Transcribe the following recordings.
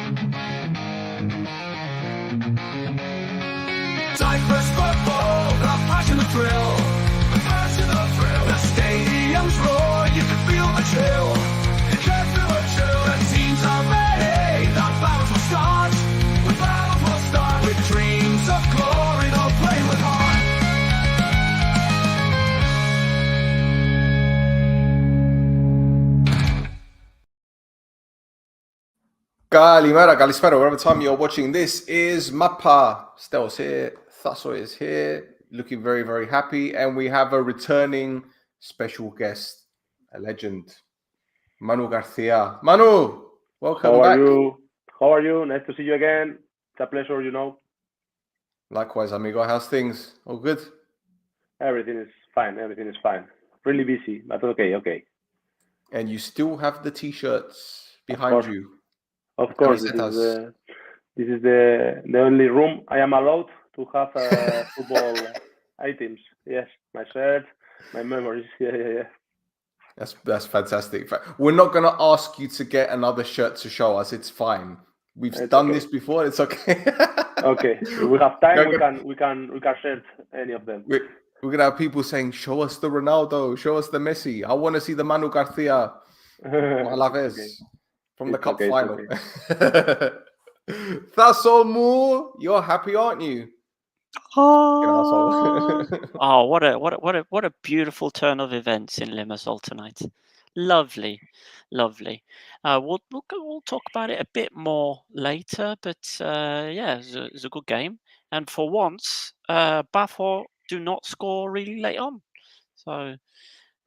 Cyprus football, the passion of thrill. The passion of thrill. The stadium's roar, you can feel the chill. You can feel the chill. The teams are ready. The battles will start. The battles will start with dreams of glory. They'll play with heart. Kalimera, Kalispera, wherever time you're watching this is Mappa. Stel's here, Thasso is here, looking very, very happy. And we have a returning special guest, a legend, Manu Garcia. Manu, welcome How back. are you? How are you? Nice to see you again. It's a pleasure, you know. Likewise, amigo. How's things? All good? Everything is fine. Everything is fine. Really busy, but okay. And you still have the t-shirts Of behind course. you. Of course, this is the only room I am allowed to have football items. Yes, my shirt, my memories. Yeah. That's fantastic. We're not going to ask you to get another shirt to show us. It's fine. We've done this before. It's okay. Okay. If we have time, we can share any of them. We're gonna have people saying, "Show us the Ronaldo. Show us the Messi. I want to see the Manu Garcia from Alaves from the cup final." Thasso, you're happy, aren't you? Oh, what a beautiful turn of events in Limassol tonight. Lovely. We'll talk about it a bit more later, but yeah, it's a good game. And for once, Pafos do not score really late on. So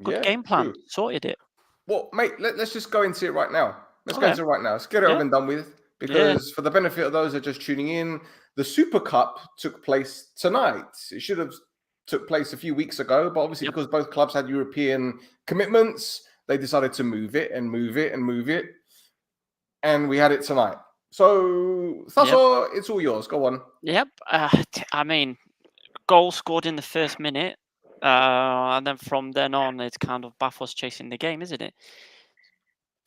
good game plan. True. Sorted it. Well, mate, let's just go into it right now. Let's get it over and done with. Because for the benefit of those that are just tuning in, the Super Cup took place tonight. It should have took place a few weeks ago, but obviously because both clubs had European commitments, they decided to move it. And we had it tonight. So, Thasso, it's all yours. Go on. Yep. I mean, goal scored in the first minute. And then from then on, it's kind of Pafos chasing the game, isn't it?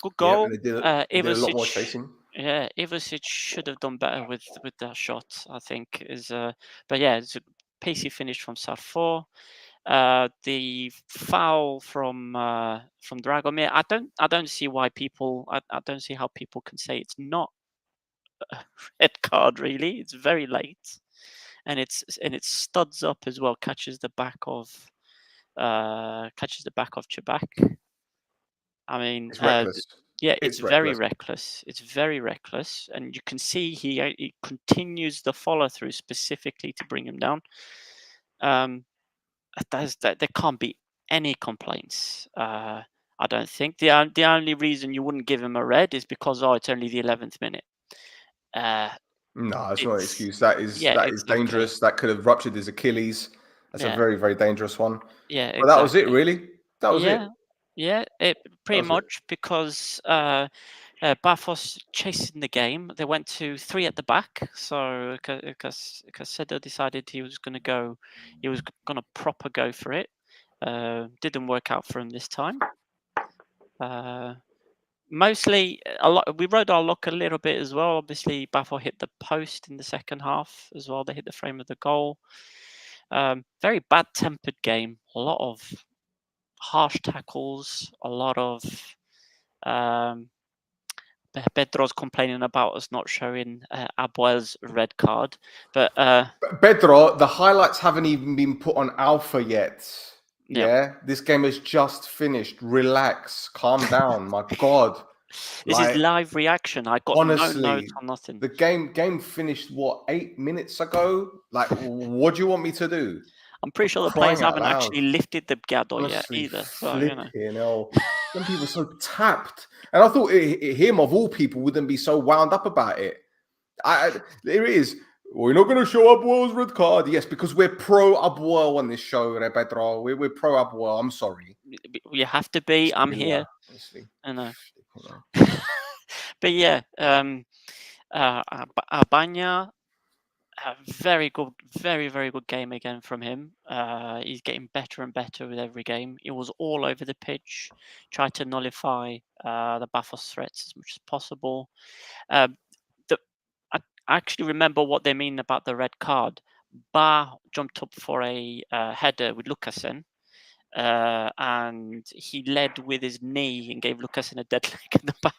Good goal. They did a lot more chasing. Yeah, Ivosic should have done better with that shot, I think. But yeah, it's a pacey finish from Sarfor. The foul from Dragomir. I don't see why people. I don't see how people can say it's not a red card. Really, it's very late, and it studs up as well. Catches the back of Chebak. I mean, it's reckless. Yeah, it's very reckless. It's very reckless, and you can see he continues the follow through specifically to bring him down. There can't be any complaints. I don't think the only reason you wouldn't give him a red is because it's only the 11th minute. No, that's not an excuse. That is dangerous. That could have ruptured his Achilles. That's a very, very dangerous one. Yeah, but that was it, really. That was it. Yeah, pretty much because Pafos chasing the game. They went to 3 at the back. So Garcia decided he was going to proper go for it. Didn't work out for him this time. Mostly, we rode our luck a little bit as well. Obviously, Pafos hit the post in the second half as well. They hit the frame of the goal. Very bad-tempered game. A lot of harsh tackles, a lot of Pedro's complaining about us not showing APOEL's red card, but Pedro, the highlights haven't even been put on Alpha yet. Yeah, this game has just finished. Relax, calm down. My God, this is live reaction. I got honestly, no notes on nothing. The game finished 8 minutes ago. Like, what do you want me to do? I'm pretty sure the players haven't actually lifted the Gado yet either. So, Some people are so tapped. And I thought him, of all people, wouldn't be so wound up about it. There is. We're not going to show APOEL's red card. Yes, because we're pro APOEL on this show, Pedro. We're pro APOEL. I'm sorry. You have to be. I'm here. Honestly. I know. But yeah, Abanya, very good, very, very good game again from him. He's getting better and better with every game. He was all over the pitch, tried to nullify the Pafos threats as much as possible. actually remember what they mean about the red card. Bar jumped up for a header with Lucasen, and he led with his knee and gave Lucasen a dead leg in the back.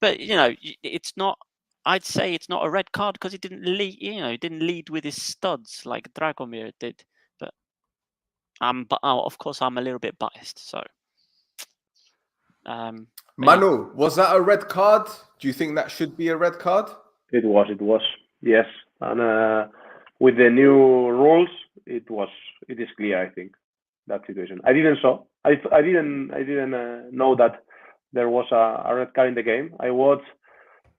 But it's not. I'd say it's not a red card because he didn't lead. He didn't lead with his studs like Dragomir did. But of course, I'm a little bit biased. So, Manu, was that a red card? Do you think that should be a red card? It was. Yes, and with the new rules, it is clear. I think that situation. I didn't know that there was a red card in the game. I watched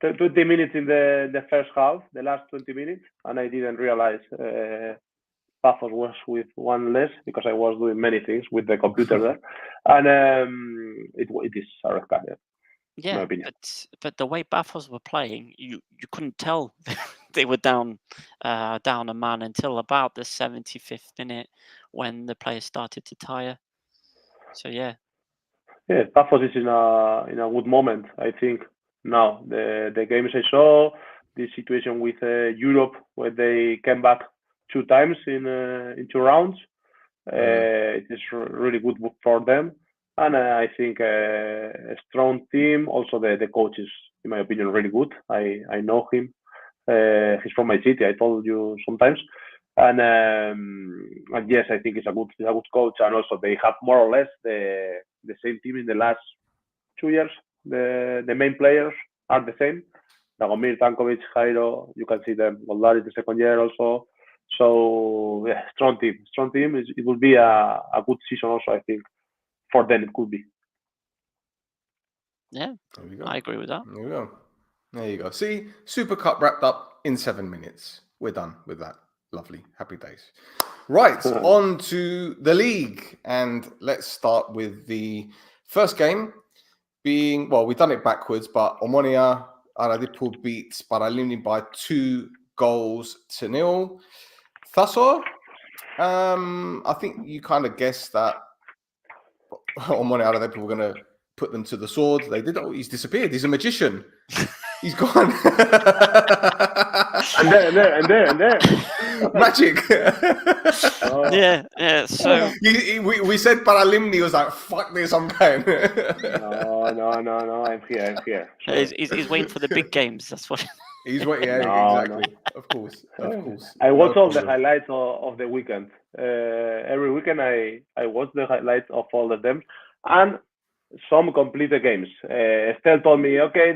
20 minutes in the first half, the last 20 minutes, and I didn't realize Pafos was with one less because I was doing many things with the computer there, and it is a red card. Yeah, my opinion. But the way Pafos were playing, you couldn't tell they were down a man until about the 75th minute when the players started to tire. So yeah, Pafos is in a good moment. I think now the games I saw, this situation with Europe where they came back 2 times in 2 rounds, it is really good for them. And I think a strong team. Also, the coach is, in my opinion, really good. I know him. He's from my city. I told you sometimes. And yes, I think he's a good coach. And also, they have more or less the same team in the last 2 years. The main players are the same. Dragomir, Tankovic, Jairo. You can see them. Goldar is the second year also. So yeah, strong team. It will be a good season also, I think. For them, it could be. Yeah, I agree with that. There you go. See, Super Cup wrapped up in 7 minutes. We're done with that. Lovely. Happy days. Right, on to the league. And let's start with the first game being, well, we've done it backwards, but Omonia Aradipou beats Paralimni by 2-0. Thasso, I think you kind of guessed that Omonia Aradipou were going to put them to the sword. They did. Oh, he's disappeared. He's a magician. He's gone. and there. Magic. Yeah. So we said Paralimni was like, fuck this, I'm going. No. I'm here. He's waiting for the big games. That's what. He's waiting. Yeah, exactly. No. Of course. I watch all the highlights of the weekend. Every weekend I watch the highlights of all of them, and some complete the games. Estelle told me, okay,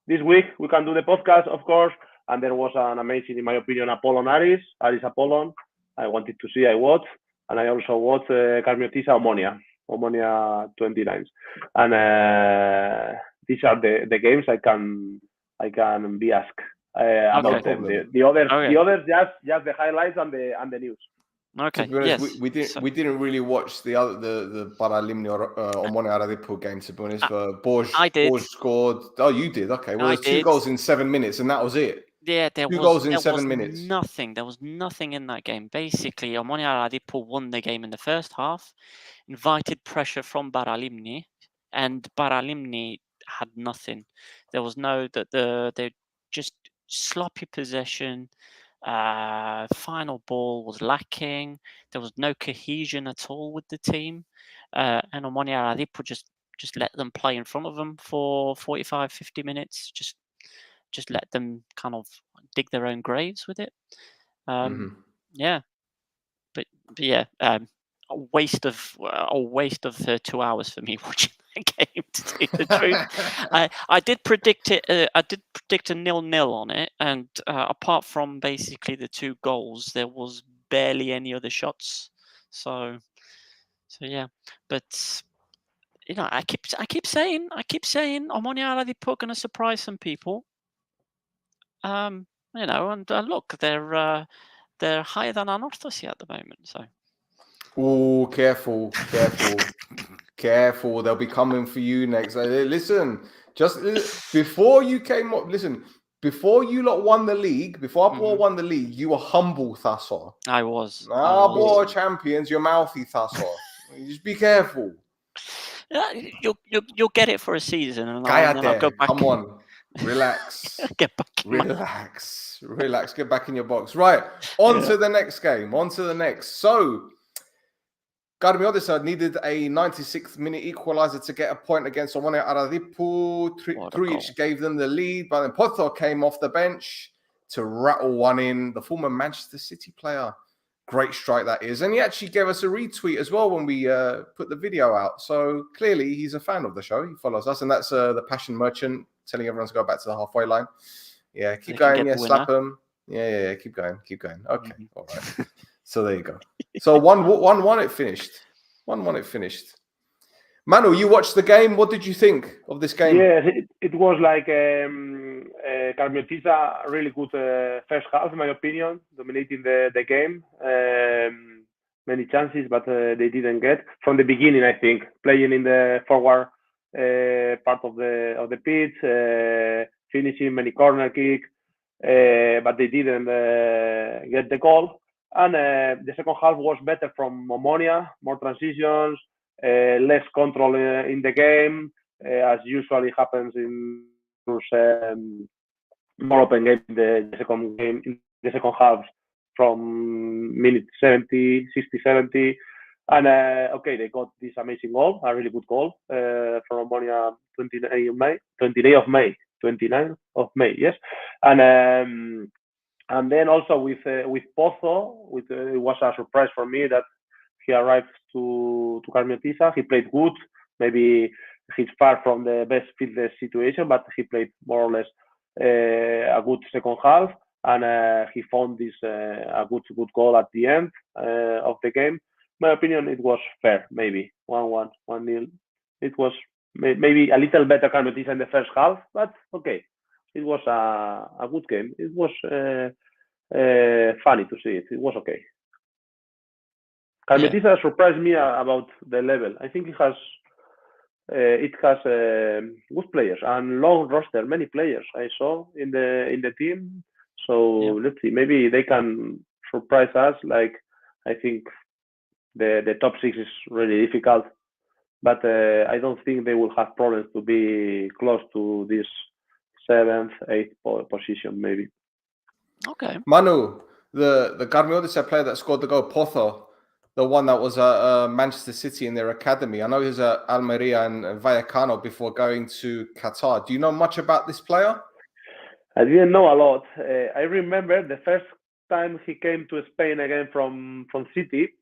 this week we can do the podcast, of course. And there was an amazing, in my opinion, Apollon Aris Apollon. I wanted to see. I watched, and I also watched Karmiotissa Omonia 29. And these are the games I can be asked about them. The others just the highlights and the news. Okay. Yes. We didn't really watch the Paralimni or Omonia Aradipou game, to be honest. Borges scored. Oh, you did. Okay. Well, there's 2 goals in 7 minutes, and that was it. Yeah, there 2 was goals in 7 minutes. Nothing. There was nothing in that game. Basically, Omonia Aradipou won the game in the first half, invited pressure from Paralimni, and Paralimni had nothing. There was they just sloppy possession. Final ball was lacking. There was no cohesion at all with the team, and Omonia Aradipou just let them play in front of them for 45-50 minutes. Just let them kind of dig their own graves with it. Yeah, but yeah, a waste of 2 hours for me watching that game. To tell you the truth, I did predict it. I did predict a 0-0 on it, and apart from basically the 2 goals, there was barely any other shots. So yeah, but I keep saying Omonia Aradipou are going to surprise some people. And look, they're higher than Anorthosis at the moment. So, oh, careful! They'll be coming for you next. Listen, just before you came up. Listen, before you lot won the league, before APOEL won the league, you were humble, Thasso. I was. APOEL champions, you're mouthy, Thasso. Just be careful. You'll get it for a season, and I'll go back. Come on. Relax. Get back. Relax. Get back in your box. Right. On to the next game. So, Karmiotissa needed a 96th minute equalizer to get a point against Omonia Aradipu. Trujic gave them the lead, but then Pafos came off the bench to rattle one in. The former Manchester City player. Great strike that is. And he actually gave us a retweet as well when we put the video out. So clearly he's a fan of the show. He follows us. And that's the Passion Merchant telling everyone to go back to the halfway line. Yeah, keep going. Yeah, slap him. Yeah, keep going. Okay, all right. So there you go. So 1-1 it finished. 1-1 it finished. Manu, you watched the game. What did you think of this game? Yes, it was like Karmiotissa, really good first half, in my opinion, dominating the game. Many chances, but they didn't get from the beginning. I think playing in the forward part of the pitch, finishing many corner kick, but they didn't get the goal. And the second half was better from Omonia, more transitions, less control in the game, as usually happens in more open game in the second half from minute 60, 70. And okay, they got this amazing goal, a really good goal from Omonia 29th of May, yes. And then also with Pafos, it was a surprise for me that he arrived to Karmiotissa. He played good. Maybe he's far from the best fitness situation, but he played more or less a good second half, and he found this a good goal at the end of the game. In my opinion, it was fair. Maybe 1-1, 1-0. It was maybe a little better Karmiotissa in the first half, but okay. It was a good game. It was funny to see it. It was okay. Karmiotissa surprised me about the level. I think it has good players and long roster, many players I saw in the team. So let's see, maybe they can surprise us. Like I think the top 6 is really difficult, but I don't think they will have problems to be close to this 7th, 8th position, maybe. Okay. Manu, the Karmiotissa player that scored the goal, Pafos, the one that was at Manchester City in their academy. I know he was at Almeria and Vallecano before going to Qatar. Do you know much about this player? I didn't know a lot. I remember the first time he came to Spain again from City.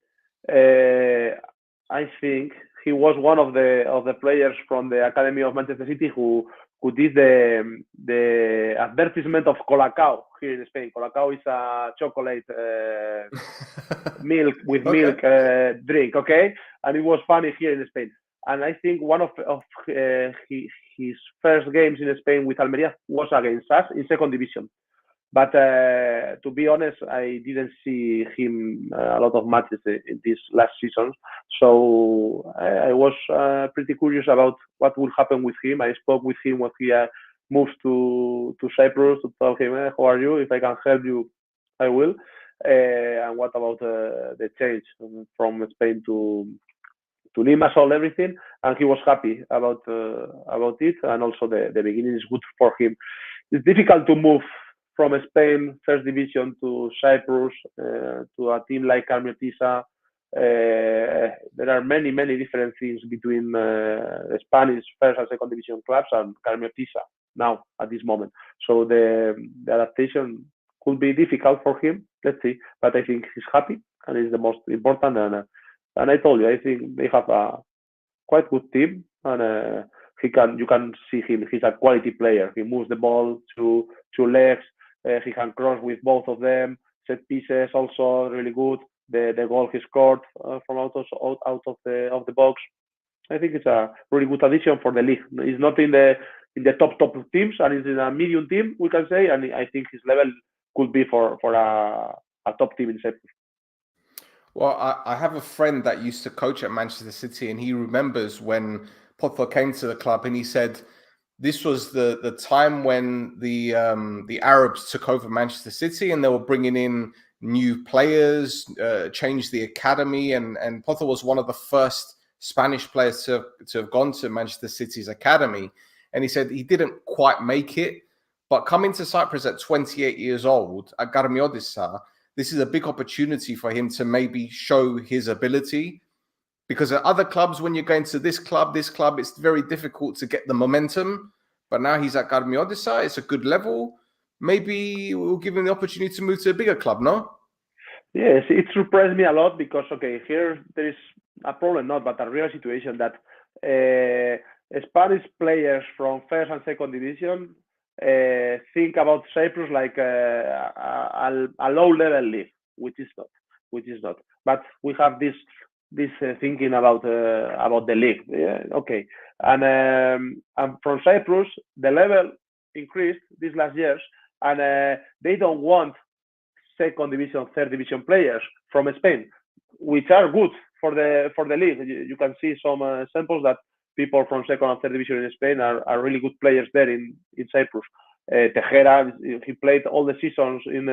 I think he was one of the players from the academy of Manchester City who did the advertisement of Colacao here in Spain. Colacao is a chocolate milk with milk drink, okay? And it was funny here in Spain. And I think one of his first games in Spain with Almeria was against us in second division. But to be honest, I didn't see him a lot of matches in this last season. So I was pretty curious about what would happen with him. I spoke with him when he moves to Cyprus to tell him, how are you? If I can help you, I will. And what about the change from Spain to Limassol, everything? And he was happy about it. And also the beginning is good for him. It's difficult to move from Spain, first division, to Cyprus, to a team like Karmiotissa. There are many different things between Spanish first and second division clubs and Karmiotissa now at this moment. So the adaptation could be difficult for him. Let's see, but I think he's happy and it's the most important. And I told you, I think they have a quite good team, and you can see him. He's a quality player. He moves the ball to legs. He can cross with both of them. Set pieces also really good. The goal he scored from out of the box. I think it's a really good addition for the league. He's not in the top teams, and he's in a medium team, we can say. And I think his level could be for a top team in Cyprus. Well, I have a friend that used to coach at Manchester City, and he remembers when Pafos came to the club, and he said this was the time when the Arabs took over Manchester City, and they were bringing in new players, changed the academy, and Pafos was one of the first Spanish players to have gone to Manchester City's academy. And he said he didn't quite make it, But coming to Cyprus at 28 years old at Karmiotissa, this is a big opportunity for him to maybe show his ability. Because at other clubs, when you're going to this club, it's very difficult to get the momentum. But now he's at Karmiotissa, it's a good level. Maybe we'll give him the opportunity to move to a bigger club, no? Yes, it surprised me a lot because, okay, here there is a problem, not, but a real situation that Spanish players from first and second division think about Cyprus like a low-level league, which is not. But we have this thinking about the league. Yeah, okay, and from Cyprus the level increased these last years, and they don't want second division, third division players from Spain, which are good for the league. You can see some samples that people from second and third division in Spain are really good players there in Cyprus. Tejera, he played all the seasons in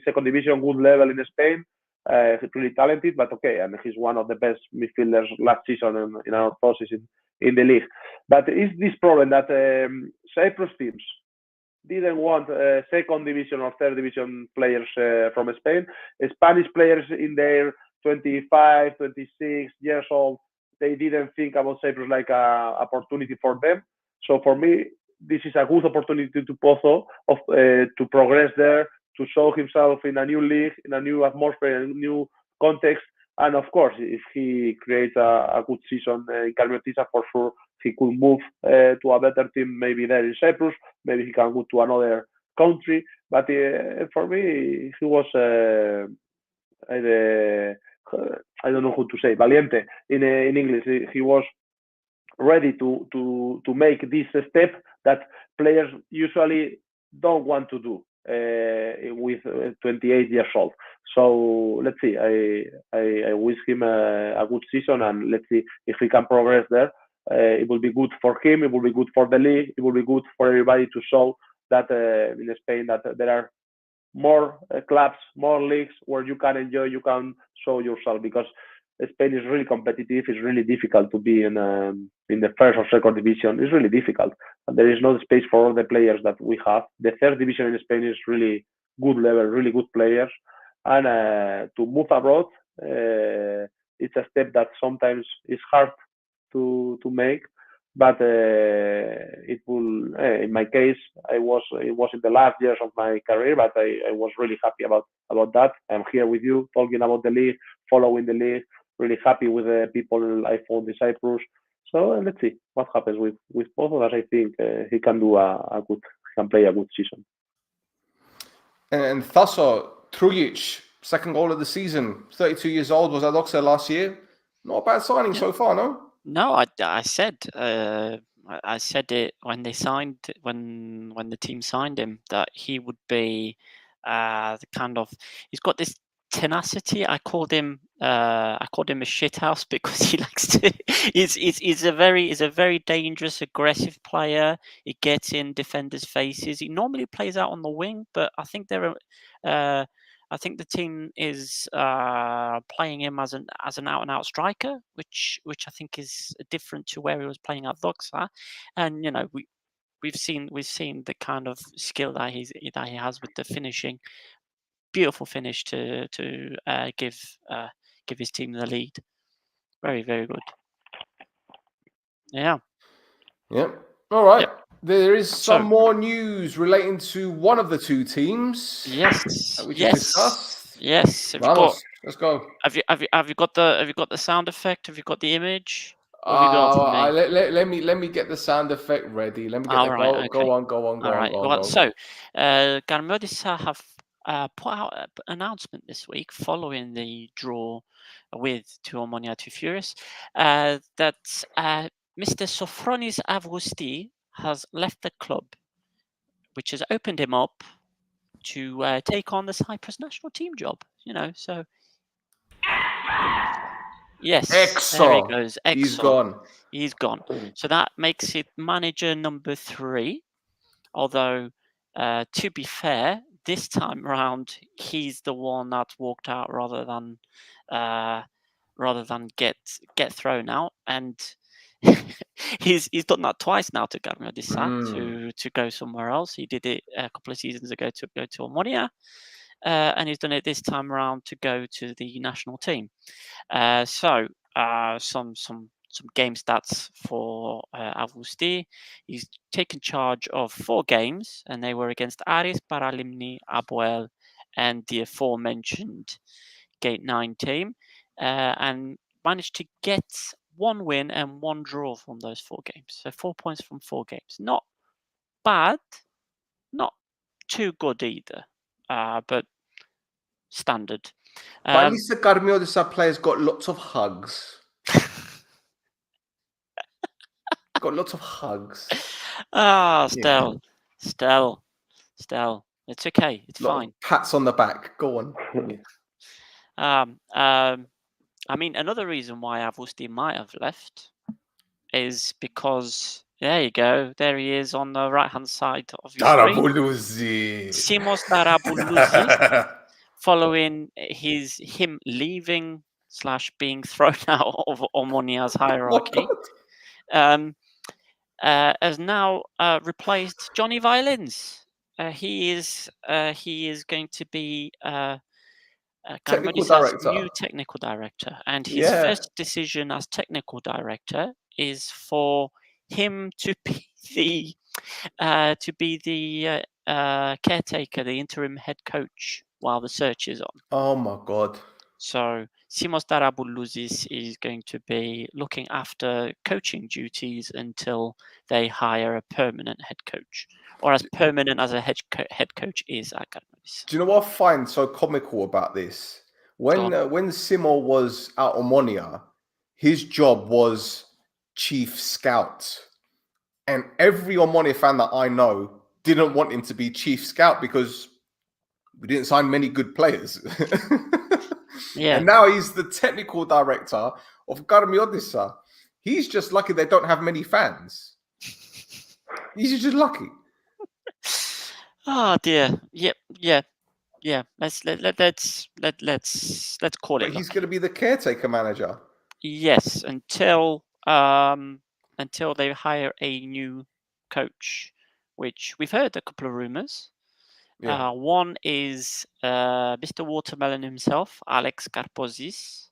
second division, good level in Spain. He's really talented, but okay, and he's one of the best midfielders last season in Anorthosis in the league. But it's this problem that Cyprus teams didn't want second division or third division players from Spain. Spanish players in their 25, 26 years old, they didn't think about Cyprus like a opportunity for them. So for me, this is a good opportunity to Pozo to progress there, to show himself in a new league, in a new atmosphere, in a new context. And of course, if he creates a good season in Karmiotissa, for sure, he could move to a better team, maybe there in Cyprus. Maybe he can go to another country. But for me, he was, I don't know how to say, valiente in English. He was ready to make this step that players usually don't want to do with 28 years old. So let's see. I wish him a good season, and let's see if he can progress there. It will be good for him. It will be good for the league. It will be good for everybody to show that in Spain that there are more clubs, more leagues where you can enjoy, you can show yourself, because Spain is really competitive. It's really difficult to be in the first or second division. It's really difficult. And there is no space for all the players that we have. The third division in Spain is really good level, really good players. And to move abroad, it's a step that sometimes is hard to make. But it will. In my case, it was in the last years of my career, but I was really happy about that. I'm here with you talking about the league, following the league. Really happy with the people I found in Cyprus. So let's see what happens with Pozo. As I think he can do can play a good season. And Thasso Trujic, second goal of the season, 32 years old, was at Doxa last year. Not a bad signing so far, no? No, I said it when they signed, when the team signed him, that he would be the kind of, he's got this tenacity. I called him a shithouse because he likes to. He's a very dangerous, aggressive player. He gets in defenders' faces. He normally plays out on the wing, but I think I think the team is playing him as an out and out striker, which I think is different to where he was playing at Doxa. And we've seen the kind of skill that he has with the finishing. Beautiful finish to give his team the lead. Very, very good. Yeah. Yep. All right. Yep. There is some more news relating to one of the two teams. Yes. That we can discuss. Yes. Vamos, let's go. Have you got the sound effect? Have you got the image? Let me get the sound effect ready. Let me get go on. So, Karmiotissa have put out an announcement this week following the draw with Omonia 2 Furious that Mr. Sofronis Avrousti has left the club, which has opened him up to take on the Cyprus national team job. So yes, there he goes. He's gone. So that makes it manager number 3. Although, to be fair, this time around he's the one that walked out rather than get thrown out. And he's done that twice now to Karmiotissa to go somewhere else. He did it a couple of seasons ago to go to Omonia, and he's done it this time around to go to the national team. So some game stats for Avusti. He's taken charge of 4 games, and they were against Aris, Paralimni, APOEL, and the aforementioned Gate 9 team, and managed to get 1 win and 1 draw from those 4 games. So 4 points from 4 games. Not bad, not too good either, but standard. But at least the Karmiotissa players got lots of hugs. Got lots of hugs. Still. It's okay. It's fine. Pats on the back. Go on. I mean, another reason why Avusti might have left is because there you go. There he is on the right-hand side of your Darabuluzi. Simos Darabuluzi, following him leaving / being thrown out of Omonia's hierarchy. Has now replaced Johnny Violins. He is going to be technical director. New technical director, and his first decision as technical director is for him to be the caretaker, the interim head coach, while the search is on. Oh my God! So Simos Darabuluzis is going to be looking after coaching duties until they hire a permanent head coach, or as permanent as a head coach is at Karmiotissa. Do you know what I find so comical about this? When Simo was at Omonia, his job was chief scout, and every Omonia fan that I know didn't want him to be chief scout because we didn't sign many good players. Yeah. And now he's the technical director of Karmiotissa. He's just lucky they don't have many fans. He's just lucky. Oh dear. Yep. Yeah. Let's call it. But he's going to be the caretaker manager. Yes, until they hire a new coach, which we've heard a couple of rumors. Yeah. One is Mr. Watermelon himself, Alex Karpozis,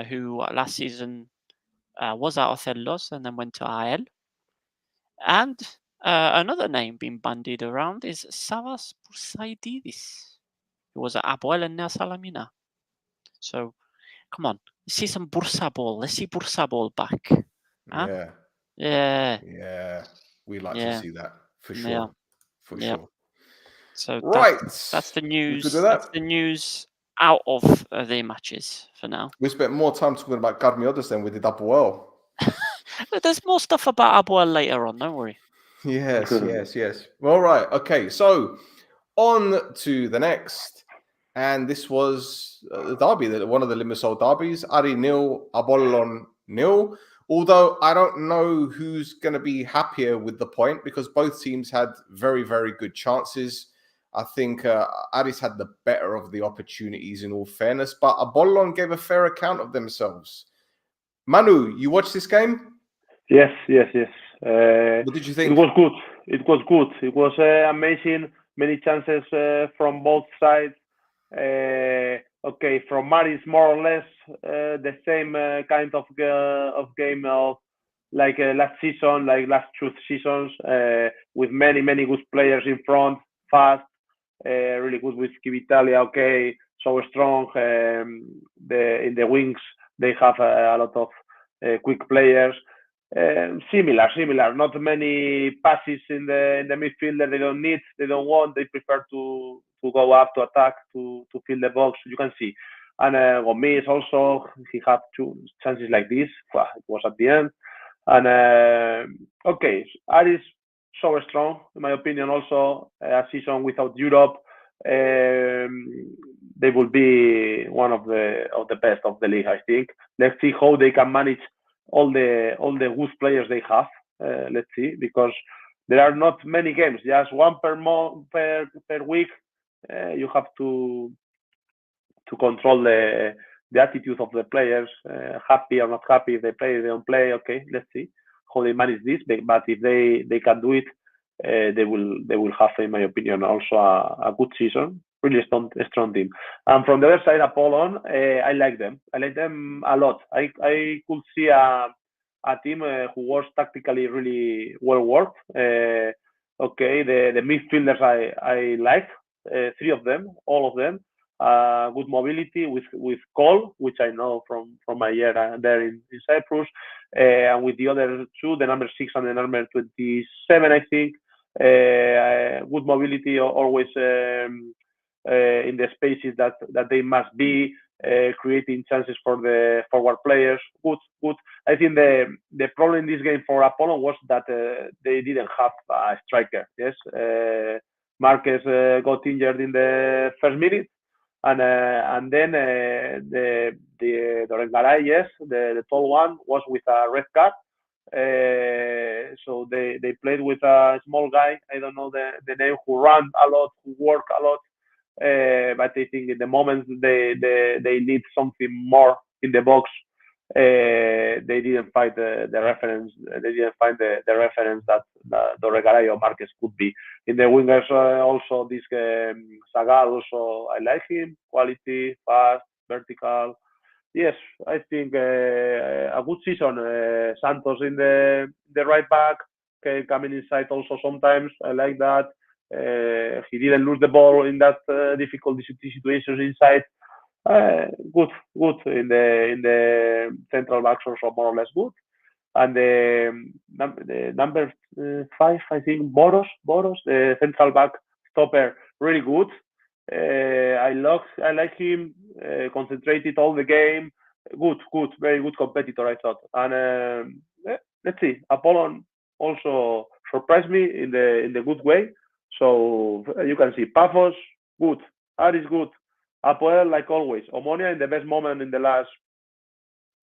who last season was at Othellos and then went to APOEL. And another name being bandied around is Savas Boursaididis, who was at APOEL and now Salamina. So, come on, let's see some Bursa ball. Let's see Bursa ball back. Huh? Yeah. We like to see that for sure. Yeah. For sure. So right, that's the news. That's the news out of the matches for now. We spent more time talking about Karmiotissa than we did APOEL. There's more stuff about APOEL later on. Don't worry. Yes. All right. Okay. So on to the next, and this was the derby, one of the Limassol derbies. Aris 0, Apollon 0. Although I don't know who's going to be happier with the point because both teams had very, very good chances. I think Aris had the better of the opportunities in all fairness, but Apollon gave a fair account of themselves. Manu, you watched this game? Yes. What did you think? It was good. It was amazing. Many chances from both sides. From Aris, more or less the same kind of game of like last season, like last 2 seasons, with many good players in front, fast, really good with Skivitalia. So strong. In the wings they have a lot of quick players. Similar. Not many passes in the midfield that they don't need, they don't want. They prefer to go up to attack, to fill the box. You can see. And Gomis also, he had 2 chances like this. Well, it was at the end. And Aris so strong, in my opinion. Also, a season without Europe, they will be one of the best of the league, I think. Let's see how they can manage all the good players they have. Let's see, because there are not many games, just one per week. You have to control the attitude of the players, happy or not happy. If they play, they don't play. Okay, let's see how they manage this, but if they can do it, they will have, in my opinion, also a good season. Really strong team. And from the other side, Apollon, I like them. I like them a lot. I could see a team who was tactically really well worked. Okay, the midfielders I liked, three of them, all of them. Good mobility with Cole, which I know from my year there in Cyprus, and with the other two, the number 6 and the number 27, I think. Good mobility always in the spaces that they must be, creating chances for the forward players. Good. I think the problem in this game for Apollon was that they didn't have a striker. Yes, Marquez got injured in the first minute, and then the Rengaray, yes, the tall one, was with a red card. So they played with a small guy, I don't know the name, who ran a lot, who worked a lot. But I think in the moment they need something more in the box. They didn't find the reference. They didn't find the reference that the Regaray or Marquez could be. In the wingers, also this Sagal. Also, I like him. Quality, fast, vertical. Yes, I think a good season. Santos in the right back, coming inside also sometimes. I like that. He didn't lose the ball in that difficult situations inside. Good in the central backs also more or less good. And the number 5, I think, Boros, the central back stopper, really good. I like him. Concentrated all the game. Good, very good competitor, I thought. And let's see. Apollon also surprised me in the good way. So you can see Pafos, good. Aris, good. APOEL, like always. Omonia in the best moment in the last,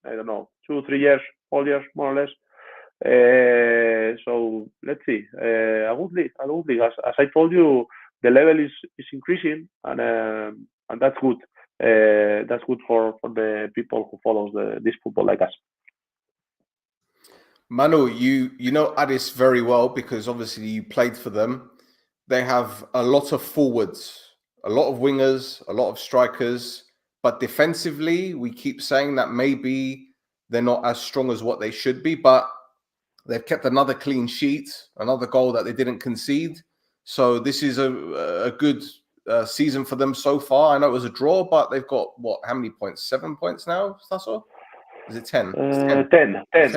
I don't know, 2-3 years, 4 years, more or less. So let's see. A good league. As I told you, the level is increasing, and that's good. That's good for the people who follows this football like us. Manu, you know Aris very well because obviously you played for them. They have a lot of forwards, a lot of wingers, a lot of strikers, but defensively, we keep saying that maybe they're not as strong as what they should be, but they've kept another clean sheet, another goal that they didn't concede. So this is a good season for them so far. I know it was a draw, but they've got, how many points? 7 points now, Stasso? Is it 10? 10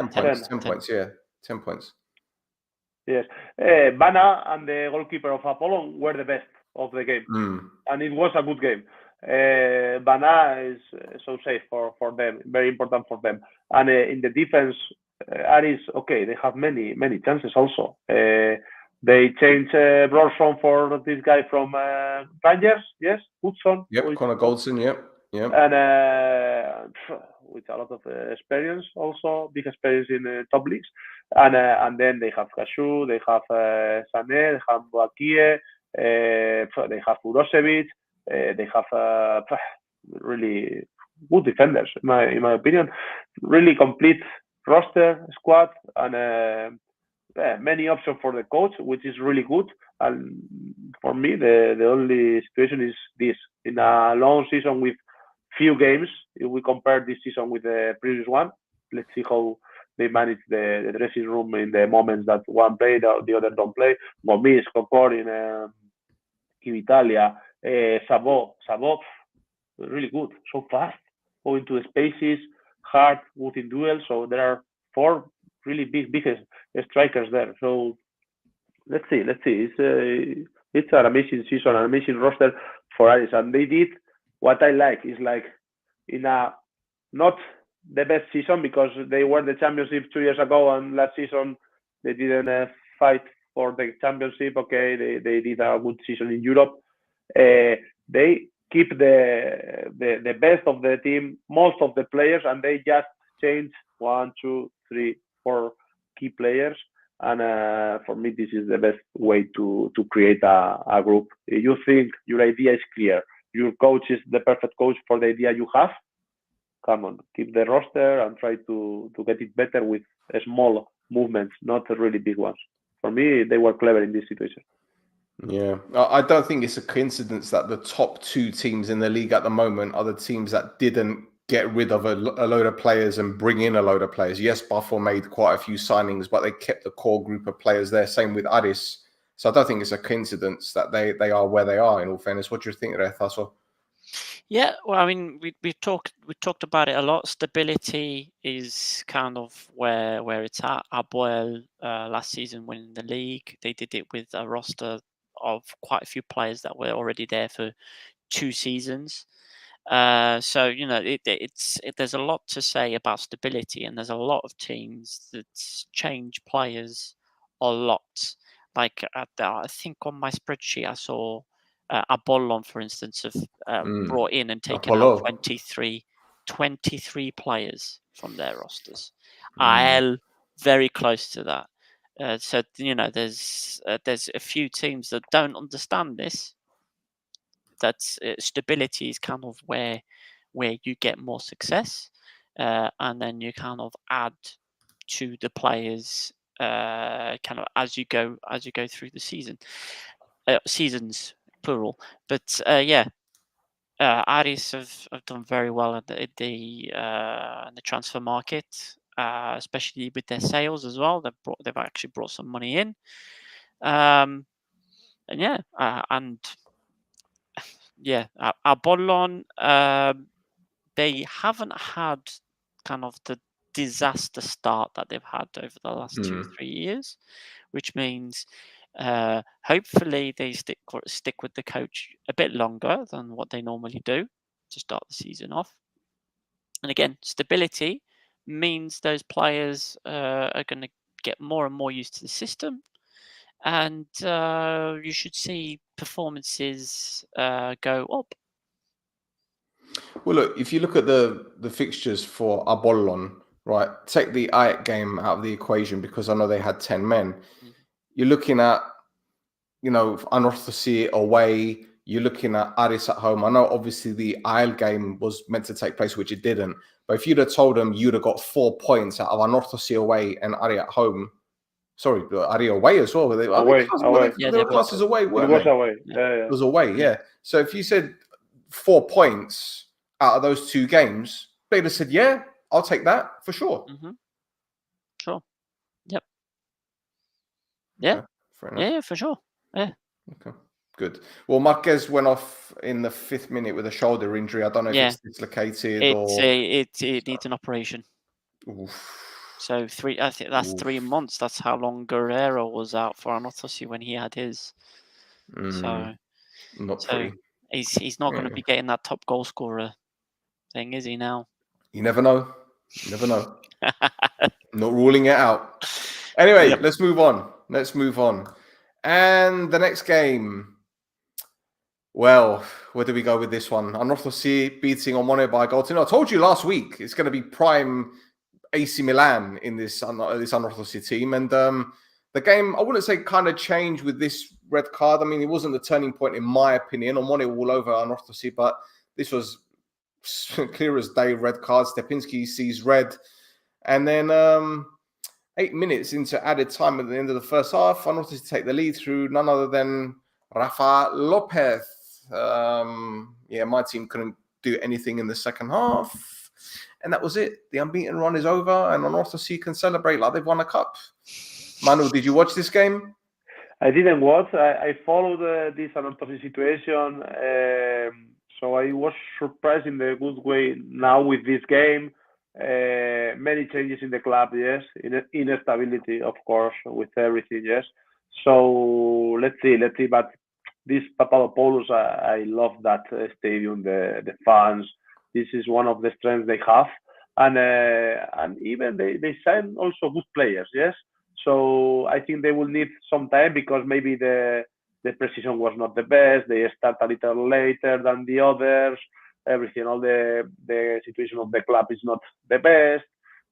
points. 10 points, yeah. 10 points. Yes. Bana and the goalkeeper of Apollon were the best of the game. And it was a good game. Bana is so safe for them, very important for them. And in the defense, Aris, okay, they have many chances also. They changed Brorson for this guy from Rangers, yes, Hudson. Yep, Connor Goldson, yep. And with a lot of experience also, big experience in top leagues. And then they have Kashu, they have Sané, they have Boakie, they have Urosevic, they have really good defenders, in my opinion. Really complete roster, squad, and many options for the coach, which is really good. And for me, the only situation is this. In a long season with few games, if we compare this season with the previous one, let's see how they manage the dressing room in the moments that one play, the other don't play. Gomis, Concord in Italia, Sabot, really good, so fast, going to the spaces, hard, good in duels. So there are 4 really big strikers there. So let's see. It's an amazing season, an amazing roster for Aris, and they did what I like. Is like in a not the best season because they won the championship 2 years ago, and last season they didn't fight for the championship. Okay, they did a good season in Europe. They keep the best of the team, most of the players, and they just change 1, 2, 3, 4 key players. And for me, this is the best way to create a group. If you think your idea is clear, your coach is the perfect coach for the idea you have, come on, keep the roster and try to get it better with small movements, not really big ones. For me, they were clever in this situation. Yeah, I don't think it's a coincidence that the top two teams in the league at the moment are the teams that didn't get rid of a load of players and bring in a load of players. Yes, Buffalo made quite a few signings, but they kept the core group of players there. Same with Aris. So I don't think it's a coincidence that they are where they are, in all fairness. What do you think, Ethnikos? Yeah, well, I mean, we talked about it a lot. Stability is kind of where it's at. APOEL last season winning the league, they did it with a roster of quite a few players that were already there for 2 seasons. So there's a lot to say about stability, and there's a lot of teams that change players a lot. Like I think on my spreadsheet I saw Apollon, for instance, have brought in and taken out Apollon. 23 players from their rosters. APOEL very close to that. So there's a few teams that don't understand this. That stability is kind of where you get more success, and then you kind of add to the players kind of as you go through the season, seasons plural. But Aris have done very well at the transfer market, especially with their sales as well. They've actually brought some money in, and Apollon, they haven't had kind of the disaster start that they've had over the last 2-3 years, which means hopefully they stick with the coach a bit longer than what they normally do to start the season off. And again, stability means those players are going to get more and more used to the system, and you should see performances go up. Well, look, if you look at the fixtures for Apollon, right, take the Ajax game out of the equation because I know they had 10 men. You're looking at, Anorthosis away. You're looking at Aris at home. I know, obviously, the APOEL game was meant to take place, which it didn't. But if you'd have told them you'd have got 4 points out of Anorthosis away and Aris at home, sorry, Aris away as well. Away. They were classes away, weren't It was they? away. It was away, yeah. So if you said 4 points out of those 2 games, they'd have said, yeah, I'll take that for sure. Sure. Yep. Yeah. Okay, fair enough. Yeah, for sure. Yeah. Okay, good. Well, Marquez went off in the 5th minute with a shoulder injury. I don't know if it's dislocated or... It needs an operation. Oof. So I think that's 3 months. That's how long Guerrero was out for Anorthosis when he had his. So not pretty. He's not going to be getting that top goal scorer thing, is he now? You never know. Not ruling it out. Anyway, Let's move on. And the next game. Well, where do we go with this one? Anorthosis beating Omonia by a goal. I told you last week it's going to be prime AC Milan in this Anorthosis team. And the game, I wouldn't say kind of changed with this red card. I mean, it wasn't the turning point in my opinion. Omonia all over Anorthosis, but this was clear as day red card. Stepinski sees red. And then 8 minutes into added time at the end of the first half, Anorthosis take the lead through none other than Rafa Lopez. My team couldn't do anything in the second half. And that was it. The unbeaten run is over, and Anorthosis can celebrate like they've won a cup. Manu, did you watch this game? I didn't watch. I followed this Anorthosis situation. So I was surprised in the good way now with this game. Many changes in the club, yes. Instability, of course, with everything, yes. So let's see. But this Papadopoulos, I love that stadium, the fans. This is one of the strengths they have, and even they sign also good players, yes. So I think they will need some time because maybe the precision was not the best. They start a little later than the others. Everything, all the situation of the club is not the best.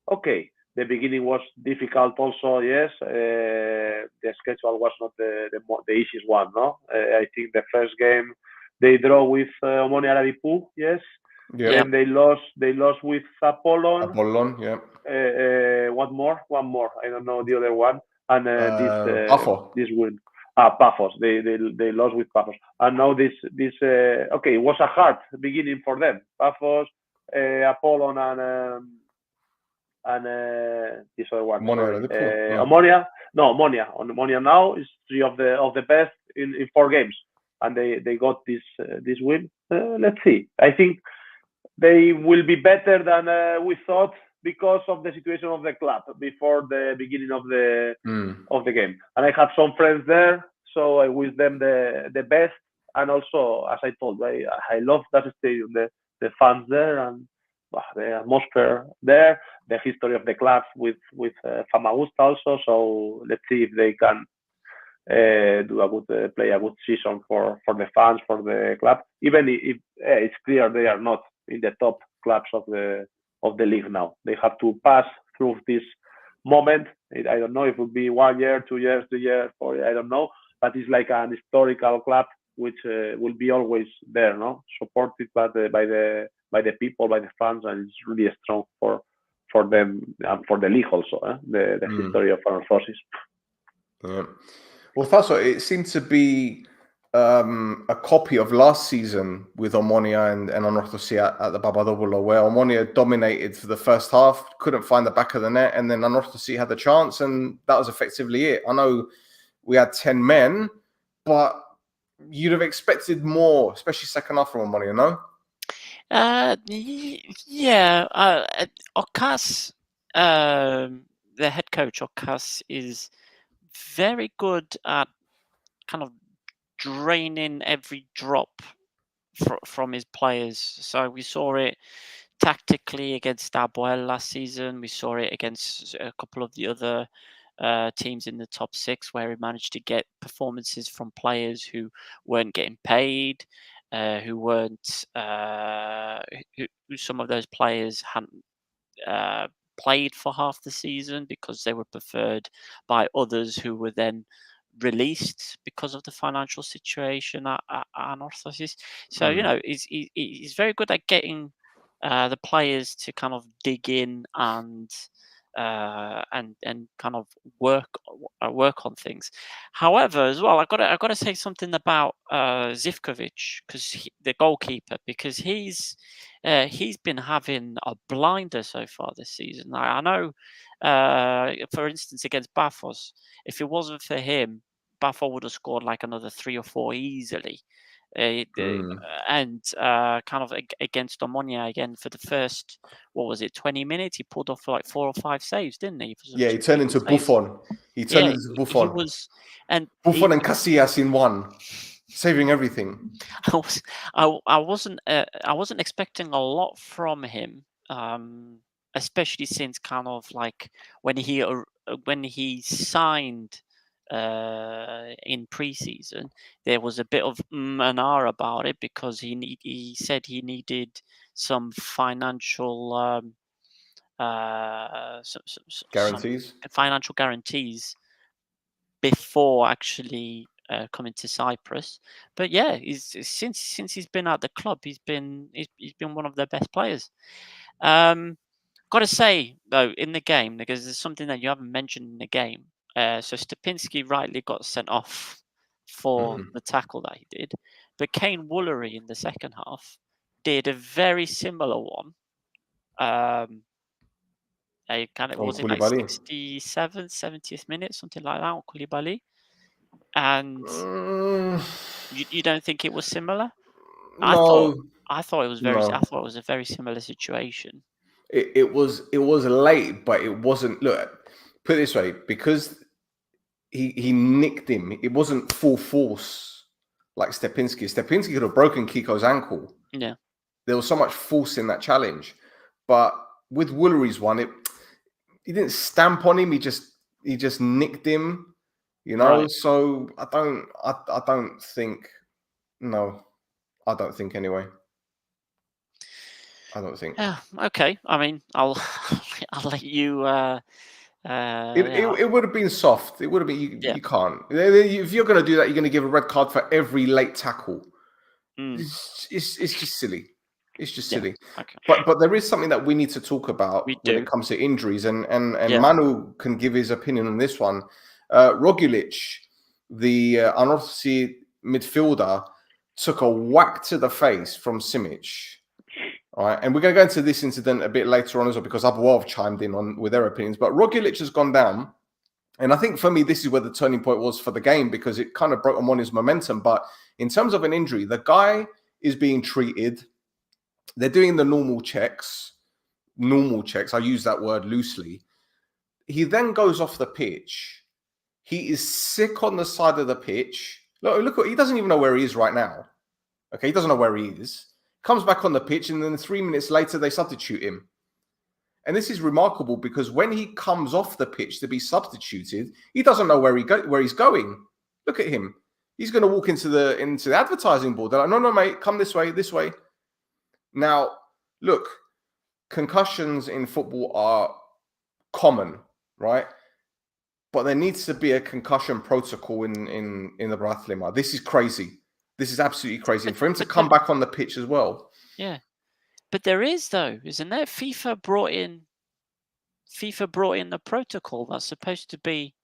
Okay, the beginning was difficult also, yes. The schedule was not the easiest one, no. I think the first game they draw with Omonia Geroskipou, yes. Yeah. And they lost with Apollon. Apollon, yeah. One more. I don't know the other one. And Pafos. this win. Pafos. They lost with Pafos. And now this okay, it was a hard beginning for them. Pafos, Apollon, and this other one. Omonia. No, Omonia. Omonia now is 3 of the best in 4 games, and they got this win. Let's see. I think they will be better than we thought because of the situation of the club before the beginning of the game. And I have some friends there, so I wish them the best. And also, as I told, I love that stadium, the fans there, and the atmosphere there, the history of the club with Famagusta also. So let's see if they can play a good season for the fans, for the club. Even if it's clear they are not in the top clubs of the league now. They have to pass through this moment. I don't know if it will be 1 year, 2 years, 3 years, 4 years, I don't know. But it's like an historical club which will be always there, no? Supported by the people, by the fans, and it's really strong for them and for the league also. The history of Anorthosis. Yeah. Well, Tasso, it seemed to be a copy of last season with Omonia and Anorthosis at the Papadopoulos, where Omonia dominated for the first half, couldn't find the back of the net, and then Anorthosis had the chance, and that was effectively it. I know we had 10 men, but you'd have expected more, especially second half from Omonia, no? Yeah. Achnas, the head coach, Achnas, is very good at kind of draining every drop from his players. So we saw it tactically against APOEL last season. We saw it against a couple of the other teams in the top 6, where he managed to get performances from players who weren't getting paid, who weren't who some of those players hadn't played for half the season because they were preferred by others who were then released because of the financial situation at Anorthosis. So he's very good at getting the players to kind of dig in and kind of work on things. However, as well, I got to say something about Zivkovic, because the goalkeeper, because he's been having a blinder so far this season. I know, for instance, against Pafos, if it wasn't for him, Pafos would have scored like another 3 or 4 easily. And kind of against Omonia again for the first, 20 minutes, he pulled off like 4 or 5 saves, didn't he? Yeah, he turned into Buffon. He turned into Buffon. He was, and Buffon and Garcia in one, saving everything. I wasn't expecting a lot from him, especially since kind of like when he signed in pre-season, there was a bit of an R about it, because he said he needed some financial guarantees, financial guarantees before actually coming to Cyprus. But yeah, since he's been at the club, he's been one of their best players. Got to say though, in the game, because there's something that you haven't mentioned in the game. So Stepinski rightly got sent off for the tackle that he did, but Kane Woolery in the second half did a very similar one. Was it like 67th, 70th minute, something like that, on Koulibaly? And you don't think it was similar? No, I thought it was very. I thought it was a very similar situation. It was late, but it wasn't. Look, put it this way, because he nicked him. It wasn't full force like Stepinski. Stepinski could have broken Kiko's ankle. Yeah, there was so much force in that challenge, but with Woolery's one, he didn't stamp on him. He just nicked him. You know, right. So I don't think. No, I don't think anyway. I don't think. Yeah. Okay. I mean, I'll let you. It would have been soft. It would have been. You can't. If you're going to do that, you're going to give a red card for every late tackle. It's just silly. It's just silly. Okay. But there is something that we need to talk about when it comes to injuries, and Manu can give his opinion on this one. Roglic, the Anorthosis midfielder, took a whack to the face from Simic. All right, and we're going to go into this incident a bit later on as well, because APOEL have chimed in on with their opinions. But Roglic has gone down, and I think for me this is where the turning point was for the game, because it kind of broke Omonia's momentum. But in terms of an injury, the guy is being treated. They're doing the normal checks. I use that word loosely. He then goes off the pitch. He is sick on the side of the pitch. Look, he doesn't even know where he is right now. Okay, he doesn't know where he is. Comes back on the pitch, and then 3 minutes later, they substitute him. And this is remarkable, because when he comes off the pitch to be substituted, he doesn't know where he's going. Look at him. He's going to walk into the advertising board. They're like, no, mate, come this way. Now, look, concussions in football are common, right? But there needs to be a concussion protocol in the Paralimni. This is crazy. This is absolutely crazy. And for him to come back on the pitch as well. Yeah. But there is, though, isn't there? FIFA brought in the protocol that's supposed to be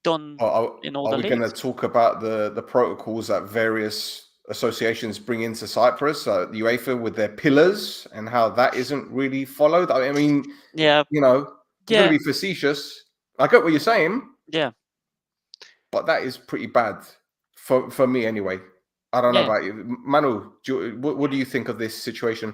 done in all the leagues. Are we going to talk about the protocols that various associations bring into Cyprus, the UEFA with their pillars, and how that isn't really followed? I mean, yeah, going to be facetious. I get what you're saying. Yeah. But that is pretty bad for me anyway. I don't know about you. Manu, what do you think of this situation?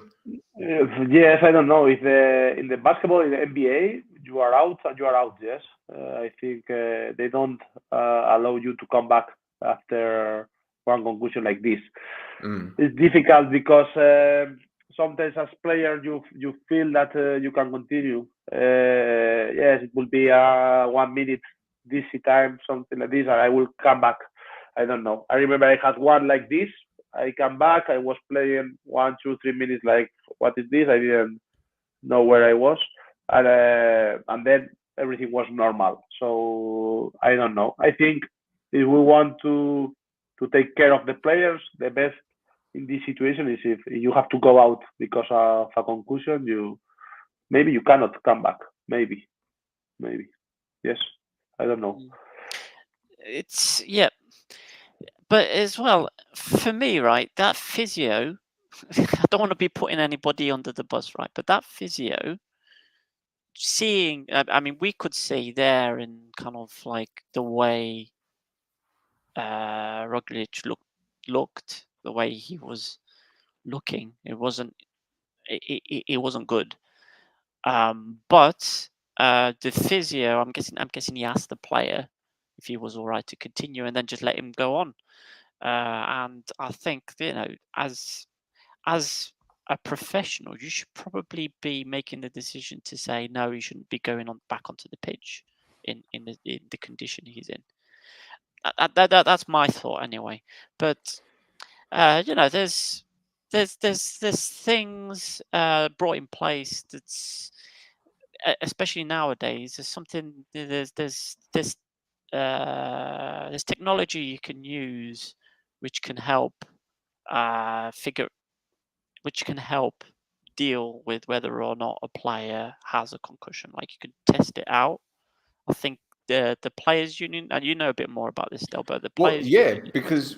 Yes, I don't know. If in the basketball, in the NBA, you are out and you are out, yes. I think they don't allow you to come back after one concussion like this. It's difficult because sometimes as player you feel that you can continue. Yes, it will be 1 minute DC time, something like this, and I will come back. I don't know. I remember I had one like this. I come back. I was playing 1, 2, 3 minutes. Like, what is this? I didn't know where I was, and then everything was normal. So I don't know. I think if we want to take care of the players, the best in this situation is if you have to go out because of a concussion. Maybe you cannot come back. Maybe. Yes. I don't know. It's but as well for me, right? That physio, I don't want to be putting anybody under the bus, right? But that physio, seeing, I mean, we could see there in kind of like the way Roglic looked, the way he was looking, it wasn't good. But the physio, I'm guessing he asked the player if he was all right to continue, and then just let him go on. And I think, as a professional, you should probably be making the decision to say no, he shouldn't be going back onto the pitch in the condition he's in. That's my thought anyway. But there's things brought in place that's, especially nowadays, there's technology you can use which can help deal with whether or not a player has a concussion. Like, you can test it out. I think the players union, and you know a bit more about this still, but the players union, because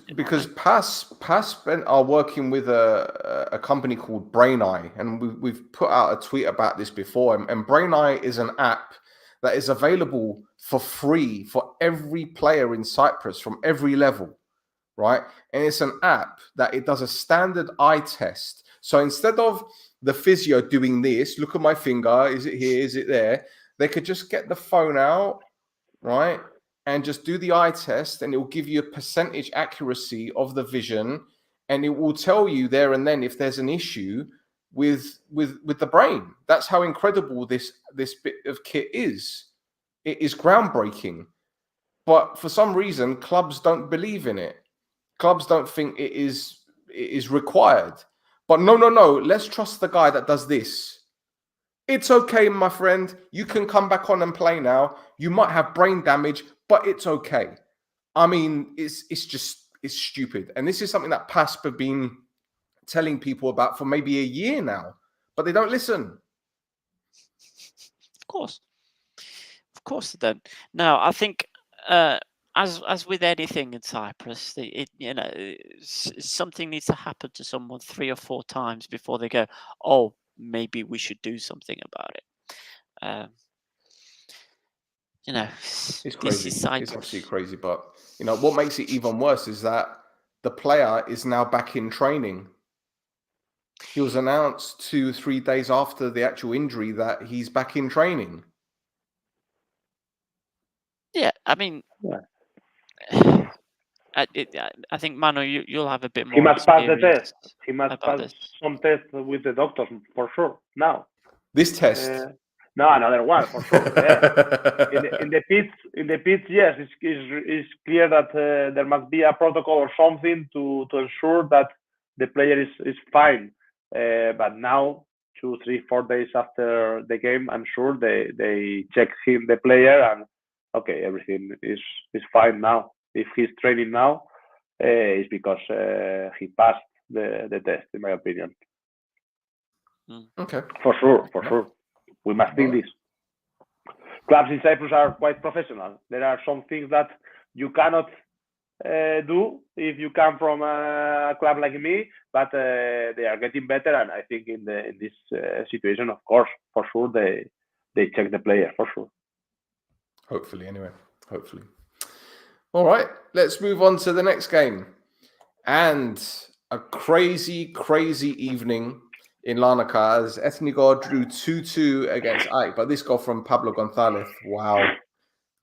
PAS are working with a company called BrainEye, and we've put out a tweet about this before. And BrainEye is an app that is available for free for every player in Cyprus from every level, right? And it's an app that it does a standard eye test. So instead of the physio doing this, look at my finger, is it here, is it there? They could just get the phone out, right, and just do the eye test, and it will give you a percentage accuracy of the vision, and it will tell you there and then if there's an issue with the brain. That's how incredible this bit of kit is. It is groundbreaking, but for some reason, clubs don't believe in it. Clubs don't think it is required. But no, let's trust the guy that does this. It's okay, my friend. You can come back on and play now. You might have brain damage, but it's okay. I mean, it's is stupid. And this is something that PASP have been telling people about for maybe a year now, but they don't listen. Of course they don't. No, I think as with anything in Cyprus, something needs to happen to someone 3 or 4 times before they go, oh, maybe we should do something about it. It's this crazy. is Cyprus. It's absolutely crazy. But what makes it even worse is that the player is now back in training. He was announced 2-3 days after the actual injury that he's back in training. Yeah, I mean, I think Manu, you'll have a bit more. He must pass the test. He must about pass this. some test with the doctors for sure. Now, This test. no, another one for sure. Yeah. in the pits, yes, it's clear that there must be a protocol or something to ensure that the player is fine. But now, 2, 3, 4 days after the game, I'm sure they check the player, and okay, everything is fine now. If he's training now, it's because he passed the test, in my opinion. Okay. For sure. We must think this. Clubs in Cyprus are quite professional. There are some things that you cannot do if you come from a club like me, but they are getting better. And I think in this situation, of course, for sure, they check the player, for sure. Hopefully, anyway. Hopefully. All right, let's move on to the next game. And a crazy, crazy evening in Larnaca as Ethnikos drew 2-2 against Ike. But this goal from Pablo Gonzalez, wow.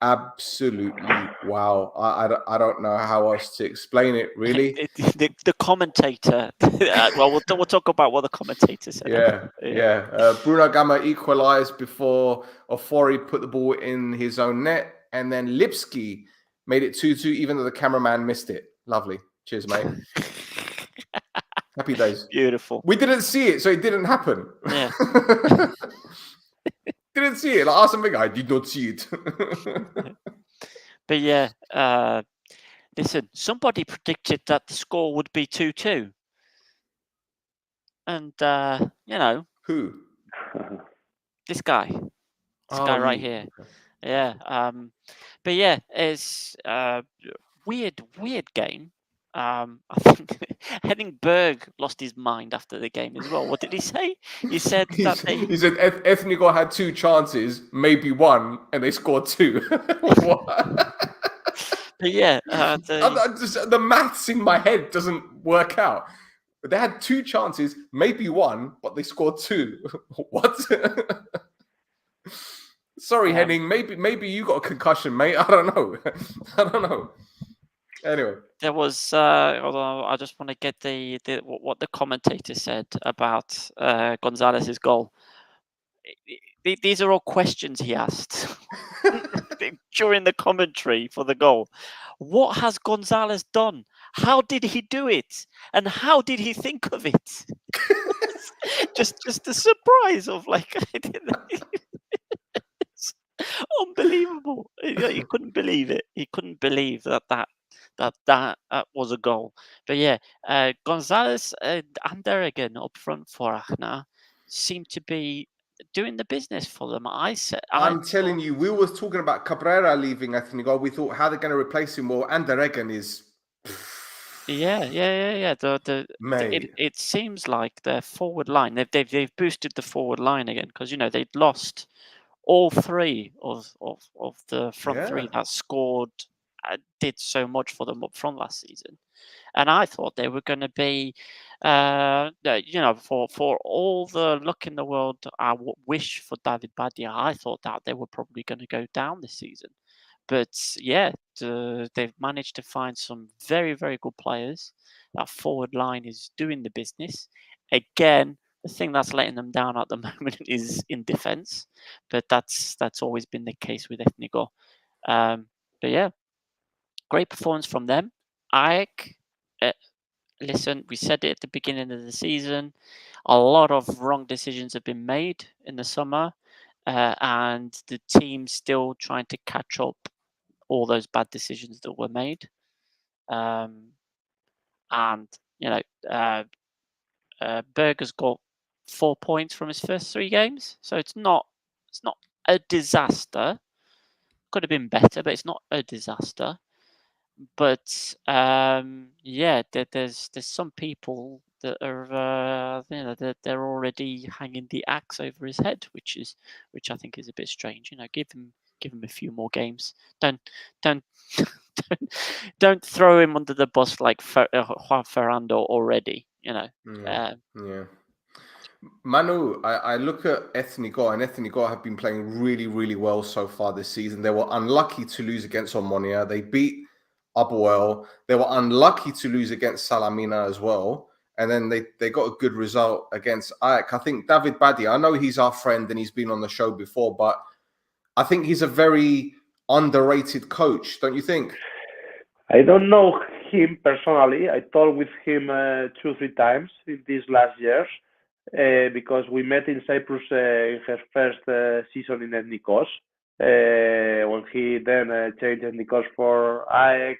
Absolutely wow. I don't know how else to explain it, really. The commentator, well, we'll talk about what the commentator said. Yeah. Bruno Gama equalized before Ofori put the ball in his own net. And then Lipski made it 2-2, even though the cameraman missed it. Lovely. Cheers, mate. Happy days. Beautiful. We didn't see it, so it didn't happen. Yeah. Didn't see it. Like Arsene Wenger, I did not see it. But yeah, listen, somebody predicted that the score would be 2-2. And, Who? This guy. This guy right here. Yeah. But yeah, it's a weird game. I think Henning Berg lost his mind after the game as well. What did he say? He said that he said Ethnikos had 2 chances, maybe 1, and they scored 2. What? But yeah, the maths in my head doesn't work out. They had 2 chances, maybe 1, but they scored 2. What? Sorry, Henning. Maybe you got a concussion, mate. I don't know. Anyway, there was. Although I just want to get what the commentator said about Gonzalez's goal. These are all questions he asked during the commentary for the goal. What has Gonzalez done? How did he do it? And how did he think of it? just the surprise of like, it's unbelievable. He couldn't believe it. He couldn't believe that was a goal. But yeah, Gonzalez and Derrigan up front for Achna seem to be doing the business for them. I'm telling you, we were talking about Cabrera leaving Ethnikos. We thought how they're going to replace him. Well, Andereggen is. Yeah. It seems like their forward line. They've boosted the forward line again because they'd lost all 3 of the front 3 that scored. Did so much for them up front last season, and I thought they were going to be, for all the luck in the world I wish for David Badia, I thought that they were probably going to go down this season. But yeah, they've managed to find some very, very good players. That forward line is doing the business. Again, the thing that's letting them down at the moment is in defence, but that's always been the case with Ethnikos. But yeah. Great performance from them. Ike, listen, we said it at the beginning of the season. A lot of wrong decisions have been made in the summer, and the team's still trying to catch up all those bad decisions that were made. and Berger's got 4 points from his first 3 games, so it's not a disaster. Could have been better, but it's not a disaster. But there's some people that are they're already hanging the axe over his head, which I think is a bit strange. Give him a few more games. Don't don't throw him under the bus like Juan Ferrando already. Yeah. Manu, I look at Ethnikos, and Ethnikos have been playing really, really well so far this season. They were unlucky to lose against Omonia. They beat APOEL. They were unlucky to lose against Salamina as well. And then they got a good result against AEK. I think David Badi, I know he's our friend and he's been on the show before, but I think he's a very underrated coach, don't you think? I don't know him personally. I talked with him 2-3 times in these last years. Because we met in Cyprus in her first season in Ethnikos, when he then changed Ethnikos for AEK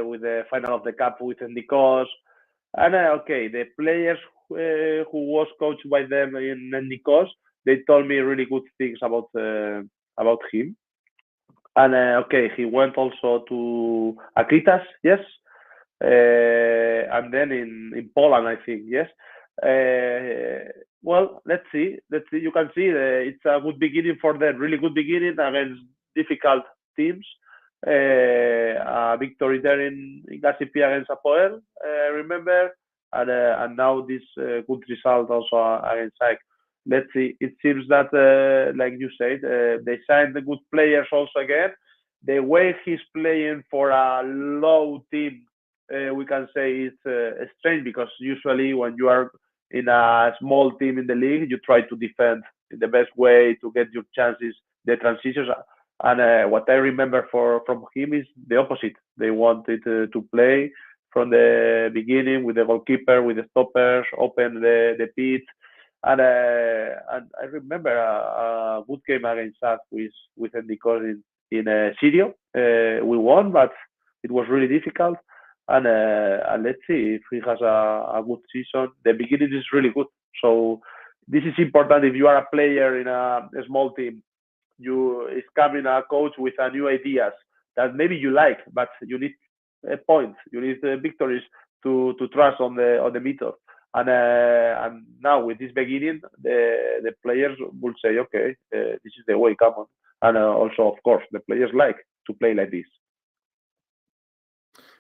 with the final of the cup with Ethnikos. And the players who was coached by them in Ethnikos, they told me really good things about him. And he went also to Akritas, yes, and then in Poland, I think, yes. Well, let's see. You can see it's a good beginning for them. Really good beginning against difficult teams. A victory there in Garcia against APOEL, remember, and now this good result also against AEK. Let's see. It seems that, like you said, they signed the good players also again. The way he's playing for a low team, we can say it's strange, because usually when you are in a small team in the league, you try to defend in the best way to get your chances, the transitions. And what I remember from him is the opposite. They wanted to play from the beginning with the goalkeeper, with the stoppers, open the pitch. And I remember a good game against us with Ethnikos in Syria. We won, but it was really difficult. And let's see if he has a good season. The beginning is really good. So this is important. If you are a player in a small team, is coming a coach with a new ideas that maybe you like, but you need points, you need victories to trust on the method. And now with this beginning, the players will say, okay, this is the way, come on. And also, of course, the players like to play like this.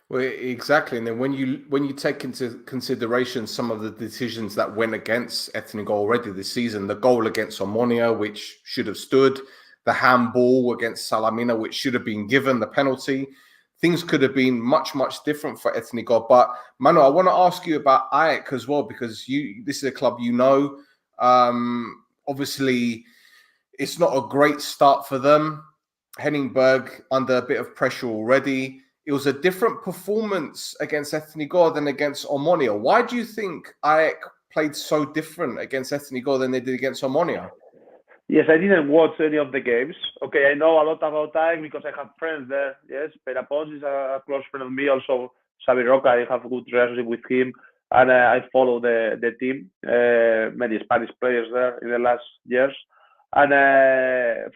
Well, exactly. And then when you take into consideration some of the decisions that went against Ethnikos already this season, the goal against Omonia, which should have stood, the handball against Salamina, which should have been given, the penalty, things could have been much, much different for Ethnikos. But Manu, I want to ask you about AEK as well, because this is a club you know. Obviously, it's not a great start for them. Henningberg under a bit of pressure already. It was a different performance against Ethnikos than against Omonia. Why do you think AEK played so different against Ethnikos than they did against Omonia? Yes, I didn't watch any of the games. Okay, I know a lot about AEK because I have friends there. Yes, Perapons is a close friend of me. Also, Xavi Roca, I have a good relationship with him. And I follow the team, many Spanish players there in the last years. And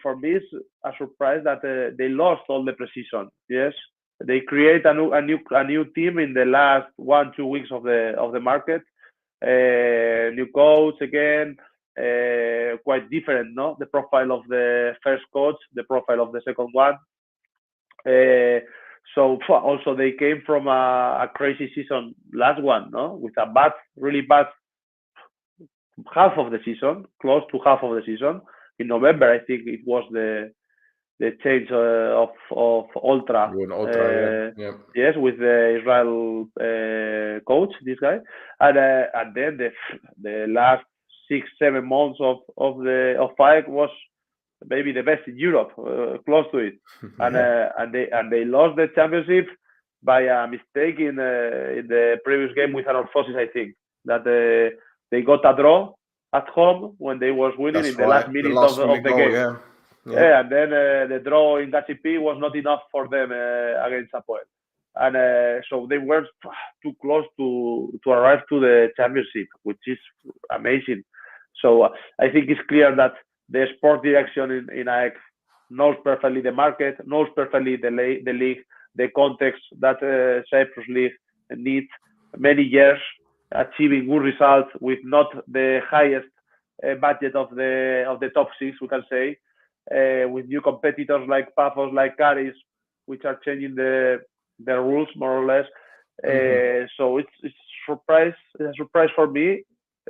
for me, it's a surprise that they lost all the precision. Yes, they create a new team in the last 1-2 weeks of the market. New coach again, quite different, no? The profile of the first coach, the profile of the second one. So also they came from a crazy season, last one, no? With a really bad half of the season, close to half of the season. In November, I think it was the change of Ultra. Yeah. Yes, with the Israel coach, this guy, and then the last 6-7 months of AEK was maybe the best in Europe, close to it, and they lost the championship by a mistake in the previous game with Anorthosis. I think that they got a draw at home when they was winning. That's in the last minute of the game. Yeah, and then the draw in Geroskipou was not enough for them against APOEL. and so they were too close to arrive to the championship, which is amazing. So I think it's clear that the sport direction in AEK knows perfectly the market, knows perfectly the league, the context that Cyprus league needs. Many years achieving good results with not the highest budget of the top six, we can say, with new competitors like Pafos, like Aris, which are changing the rules more or less. So it's a surprise for me,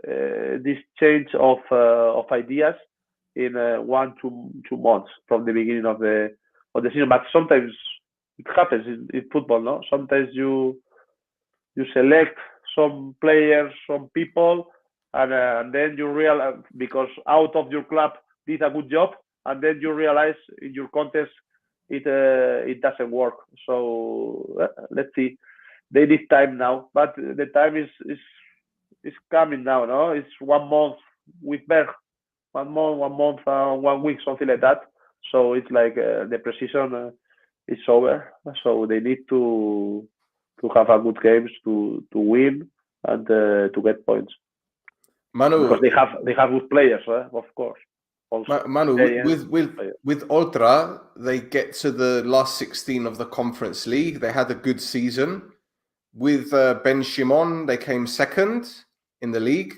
this change of ideas in 1-2 months from the beginning of the season. But sometimes it happens in football, no? Sometimes you select some players, some people, and then you realize, because out of your club did a good job, and then you realize in your contest it doesn't work. So let's see. They need time now, but the time is coming now. No, it's 1 month with Berg, 1 month, 1 week, something like that. So it's like the precision is over. So they need to have a good games to win and to get points. Manu, because they have good players, of course. Also, Manu, with Ultra, they get to the last 16 of the Conference League. They had a good season. With Ben Shimon, they came second in the league.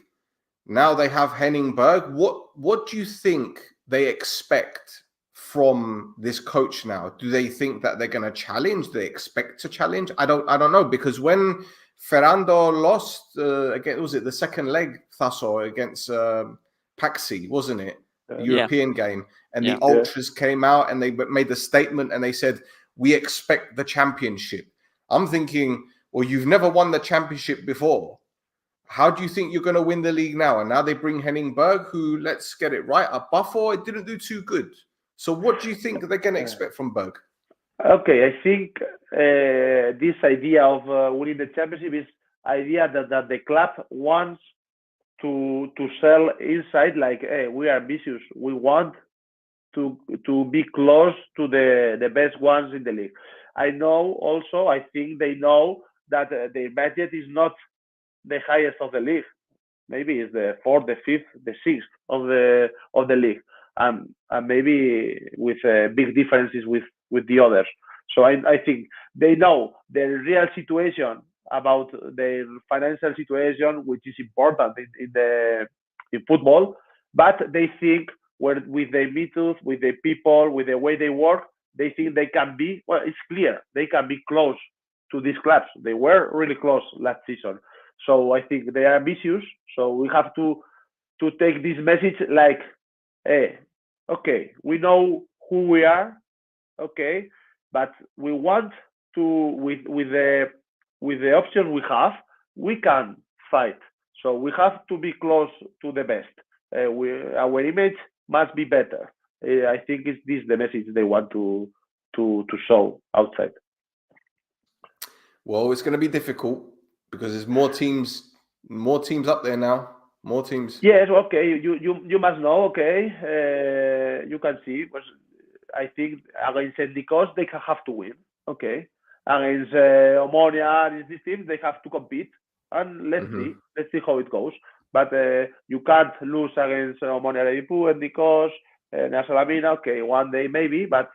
Now they have Henningberg. What do you think they expect from this coach now? Do they think that they're going to challenge? Do they expect to challenge? I don't know, because when Ferrando lost again, was it the second leg, Thasso, against Paxi, wasn't it? The European game, and the Ultras came out and they made the statement and they said, we expect the championship. I'm thinking, well, you've never won the championship before. How do you think you're going to win the league now? And now they bring Henningberg, who, let's get it right, at Buffalo, it didn't do too good. So what do you think they're going to expect from Berg? Okay, I think this idea of winning the championship is idea that the club wants to sell inside, like, hey, we are ambitious. We want to be close to the best ones in the league. I know also, I think they know that the budget is not the highest of the league. Maybe it's the 4th, the 5th, the 6th of the league, and maybe with big differences with the others. So I think they know the real situation about their financial situation, which is important in football, but they think with their methods, with the people, with the way they work, they think they can be, well, it's clear, they can be close to these clubs. They were really close last season. So I think they are ambitious. So we have to take this message like, hey, okay, we know who we are, okay, but we want to, with the options we have, we can fight. So we have to be close to the best. Our image must be better. I think this is the message they want to show outside. Well, it's going to be difficult because there's more teams up there now. More teams. Yes, okay. You must know. Okay, you can see. But I think against Ethnikos they have to win. Okay, against Omonia and these teams they have to compete. And let's see how it goes. But you can't lose against Omonia, Ethnikos, Salamina. Okay, one day maybe, but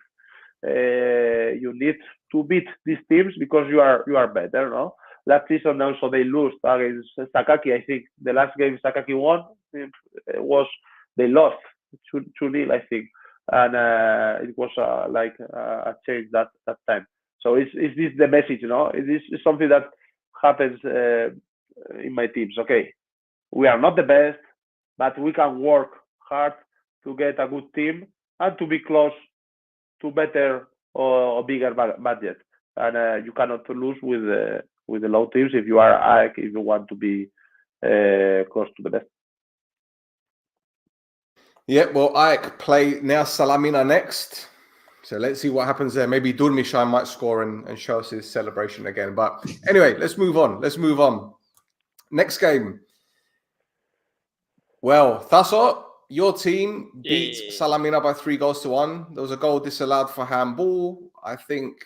you need to beat these teams because you are better, no? Last season also they lost against Sakaki. I think the last game Sakaki won was they lost 2-0, I think, and it was like a change that time. So is this the message? This is something that happens in my teams. Okay, we are not the best, but we can work hard to get a good team and to be close to better or bigger budget. And you cannot lose with the low teams if you are AEK, if you want to be close to the best. Yeah, well, AEK play now Salamina next. So let's see what happens there. Maybe Durmishan might score and show us his celebration again. But anyway, let's move on. Next game. Well, Thasso, your team beat Salamina by 3-1. There was a goal disallowed for handball. I think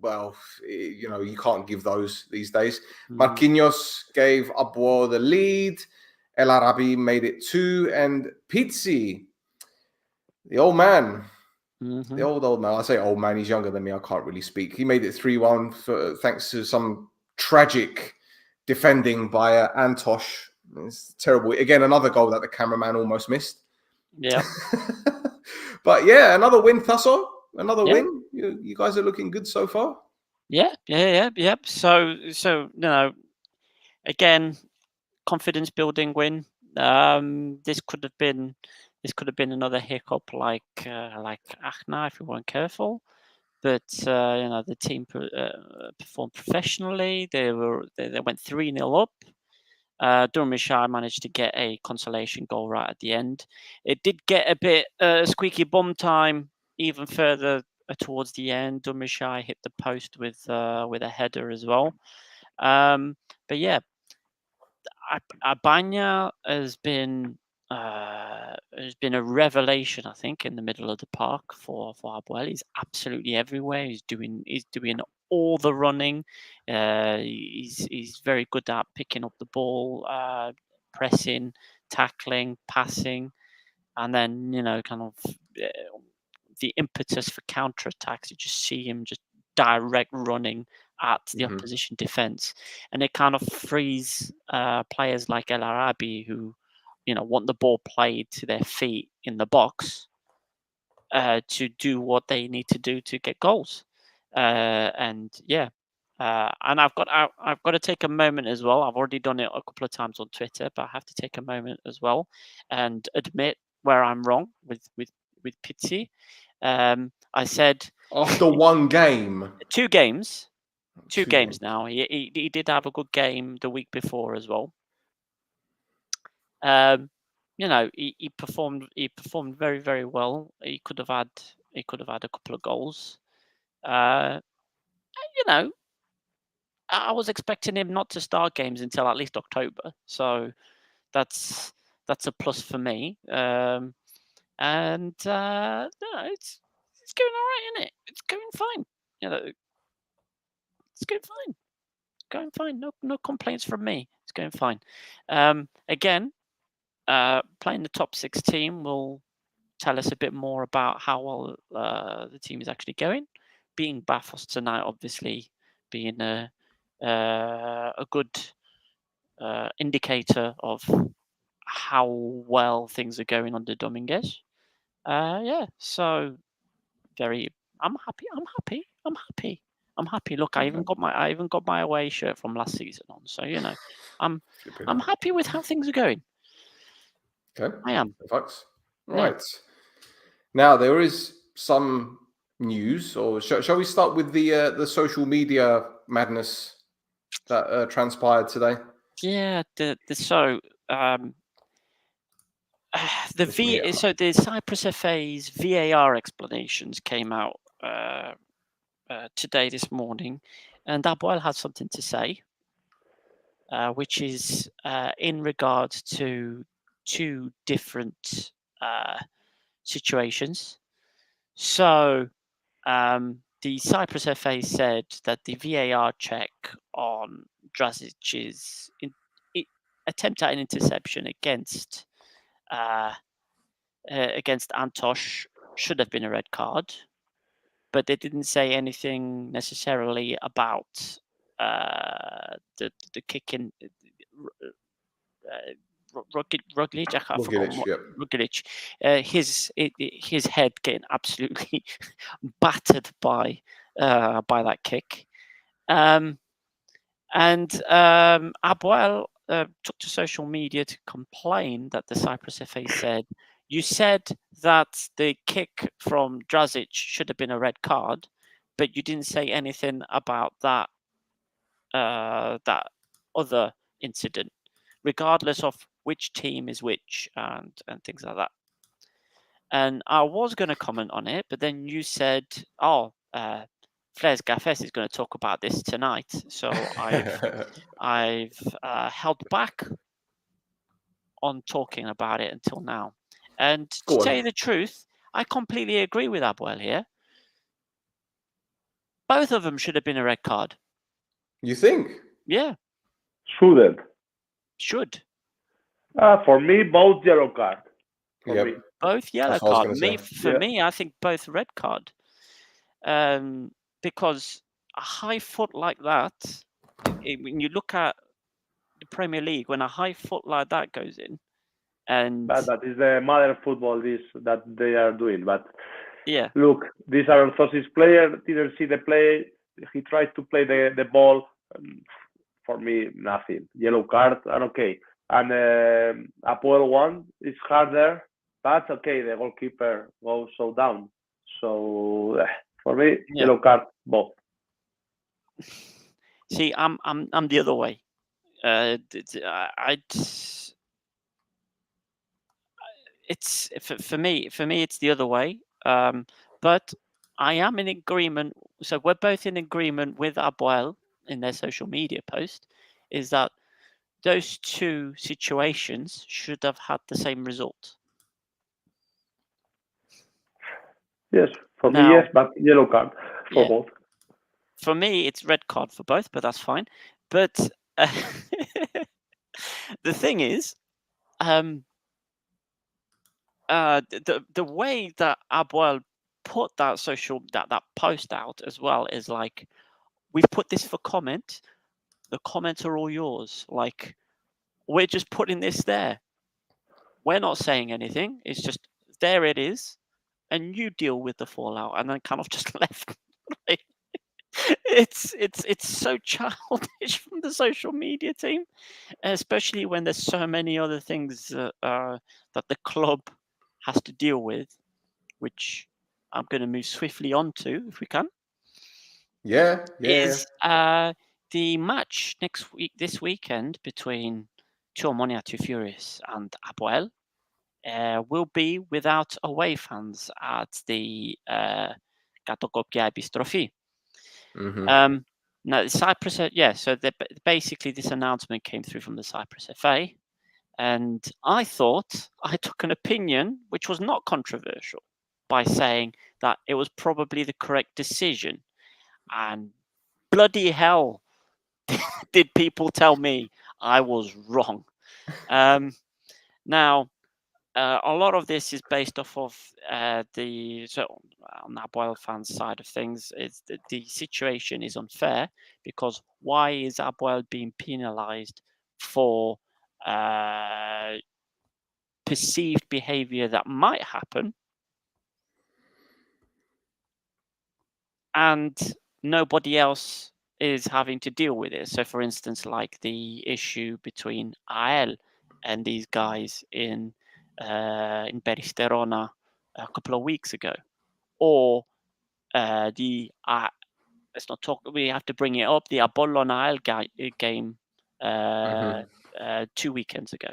well, you can't give those these days. Mm. Marquinhos gave APOEL the lead. El Arabi made it 2, and Pizzi, the old man, Mm-hmm. the old man. I say old man. He's younger than me. I can't really speak. He made it 3-1 thanks to some tragic defending by Antosh. It's terrible. Again, another goal that the cameraman almost missed. Yeah. But yeah, another win, Tasso. Another Yeah. win. You guys are looking good so far. Yeah. So again, confidence building win. This could have been another hiccup like Achna if we weren't careful. But the team performed professionally. They went 3-0 up. Durmishai managed to get a consolation goal right at the end. It did get a bit squeaky bum time even further towards the end. Durmishai hit the post with a header as well. But yeah, Abanya has been a revelation, I think, in the middle of the park for APOEL. He's absolutely everywhere. He's doing all the running. He's very good at picking up the ball, pressing, tackling, passing, and then kind of the impetus for counter attacks. You just see him just direct running at the opposition defense, and it kind of frees players like El Arabi who want the ball played to their feet in the box to do what they need to do to get goals. And I've got to take a moment as well. I've already done it a couple of times on Twitter, but I have to take a moment as well and admit where I'm wrong with Pizzi. I said after one game, 2 games. 2 games now. He did have a good game the week before as well. He performed very, very well. He could have had a couple of goals. I was expecting him not to start games until at least October, so that's a plus for me. And it's going all right, isn't it? It's going fine. It's going fine. Going fine. No complaints from me. It's going fine. Again, playing the top 6 team will tell us a bit more about how well the team is actually going. Beating Pafos tonight, obviously, being a good indicator of how well things are going under Dominguez. So I'm happy. Look, I even got my away shirt from last season on. So I'm happy with how things are going. Okay, I am. Folks. Right. Now there is some news, or shall we start with the social media madness that transpired today? Yeah. The Cyprus FA's VAR explanations came out today, this morning, and APOEL had something to say, which is in regards to 2 different situations. So the Cyprus FA said that the VAR check on Drasic's attempt at an interception against Antosh should have been a red card, but they didn't say anything necessarily about the kick in Roglic. I can't Roglic. His head getting absolutely battered by that kick. And APOEL took to social media to complain that the Cyprus FA said, "You said that the kick from Drazic should have been a red card, but you didn't say anything about that other incident, regardless of which team is which and things like that." And I was going to comment on it, but then you said, Flares Gaffes is going to talk about this tonight. So I've held back on talking about it until now. And to tell you the truth, I completely agree with APOEL here. Both of them should have been a red card. You think? Yeah, Shouldn't. should. For me, both yellow card. For me. Both yellow That's what I card. was Me, gonna say. for me, I think both red card. Because a high foot like that, when you look at the Premier League, when a high foot like that goes in, and That is the mother football that they are doing. But yeah, look, this Anorthosis player didn't see the play. He tried to play the ball. For me, nothing. Yellow card and okay. And APOEL one is harder, but okay, the goalkeeper goes so down. So for me, yellow card both. See, I'm the other way. It's for me it's the other way. But I am in agreement. So we're both in agreement with APOEL in their social media post, is that those two situations should have had the same result. Yes, for me, Now, yes, but yellow card for both. For me, it's red card for both, but that's fine. But the thing is, the way that APOEL put that that post out as well is like, we've put this for comment. The comments are all yours. Like, we're just putting this there. We're not saying anything. It's just there it is, and you deal with the fallout, and then kind of just left. Like, it's so childish from the social media team, especially when there's so many other things that the club has to deal with, which I'm going to move swiftly on to if we can. Yeah. Is the match this weekend between two Omonia, two Furious, and APOEL will be without away fans at the Katokopia Epistrophi. Now, Cyprus, so basically this announcement came through from the Cyprus FA, and I thought I took an opinion which was not controversial by saying that it was probably the correct decision. And bloody hell, did people tell me I was wrong. Now, a lot of this is based off of on the APOEL fans' side of things. Is that the situation is unfair, because why is APOEL being penalised for perceived behaviour that might happen, and nobody else is having to deal with it? So, for instance, like the issue between AEL and these guys in Peristerona a couple of weeks ago, or let's not talk. We have to bring it up. The Apollon AEL game 2 weekends ago.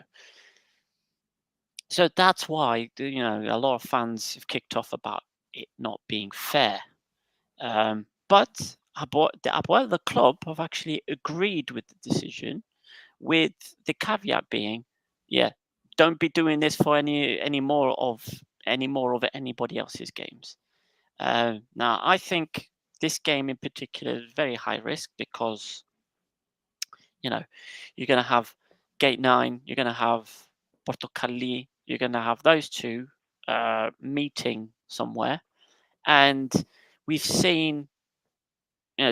So that's why a lot of fans have kicked off about it not being fair. But the club have actually agreed with the decision, with the caveat being, don't be doing this for any more of anybody else's games. Now, I think this game in particular is very high risk, because you're going to have Gate 9, you're going to have Portocali, you're going to have those two meeting somewhere, and we've seen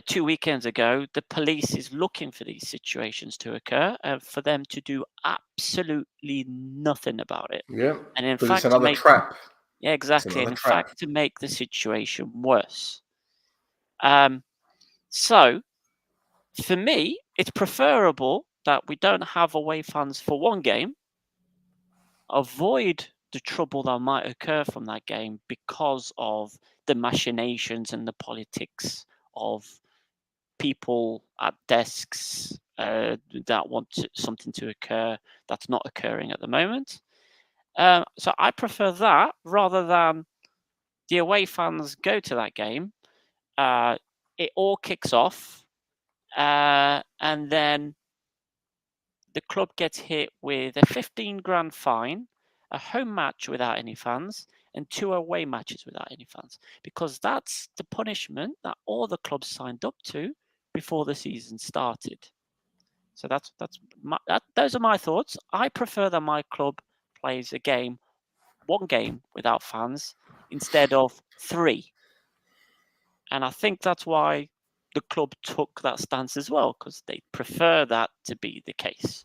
2 weekends ago, the police is looking for these situations to occur, for them to do absolutely nothing about it. Yeah, and in because fact, it's another trap. Yeah, exactly. And in fact, to make the situation worse. So, for me, it's preferable that we don't have away fans for one game, avoid the trouble that might occur from that game because of the machinations and the politics of people at desks that want something to occur that's not occurring at the moment. So I prefer that rather than the away fans go to that game. It all kicks off, and then the club gets hit with a 15 grand fine, a home match without any fans, and 2 away matches without any fans, because that's the punishment that all the clubs signed up to before the season started. So those are my thoughts. I prefer that my club plays one game without fans instead of 3. And I think that's why the club took that stance as well, because they prefer that to be the case.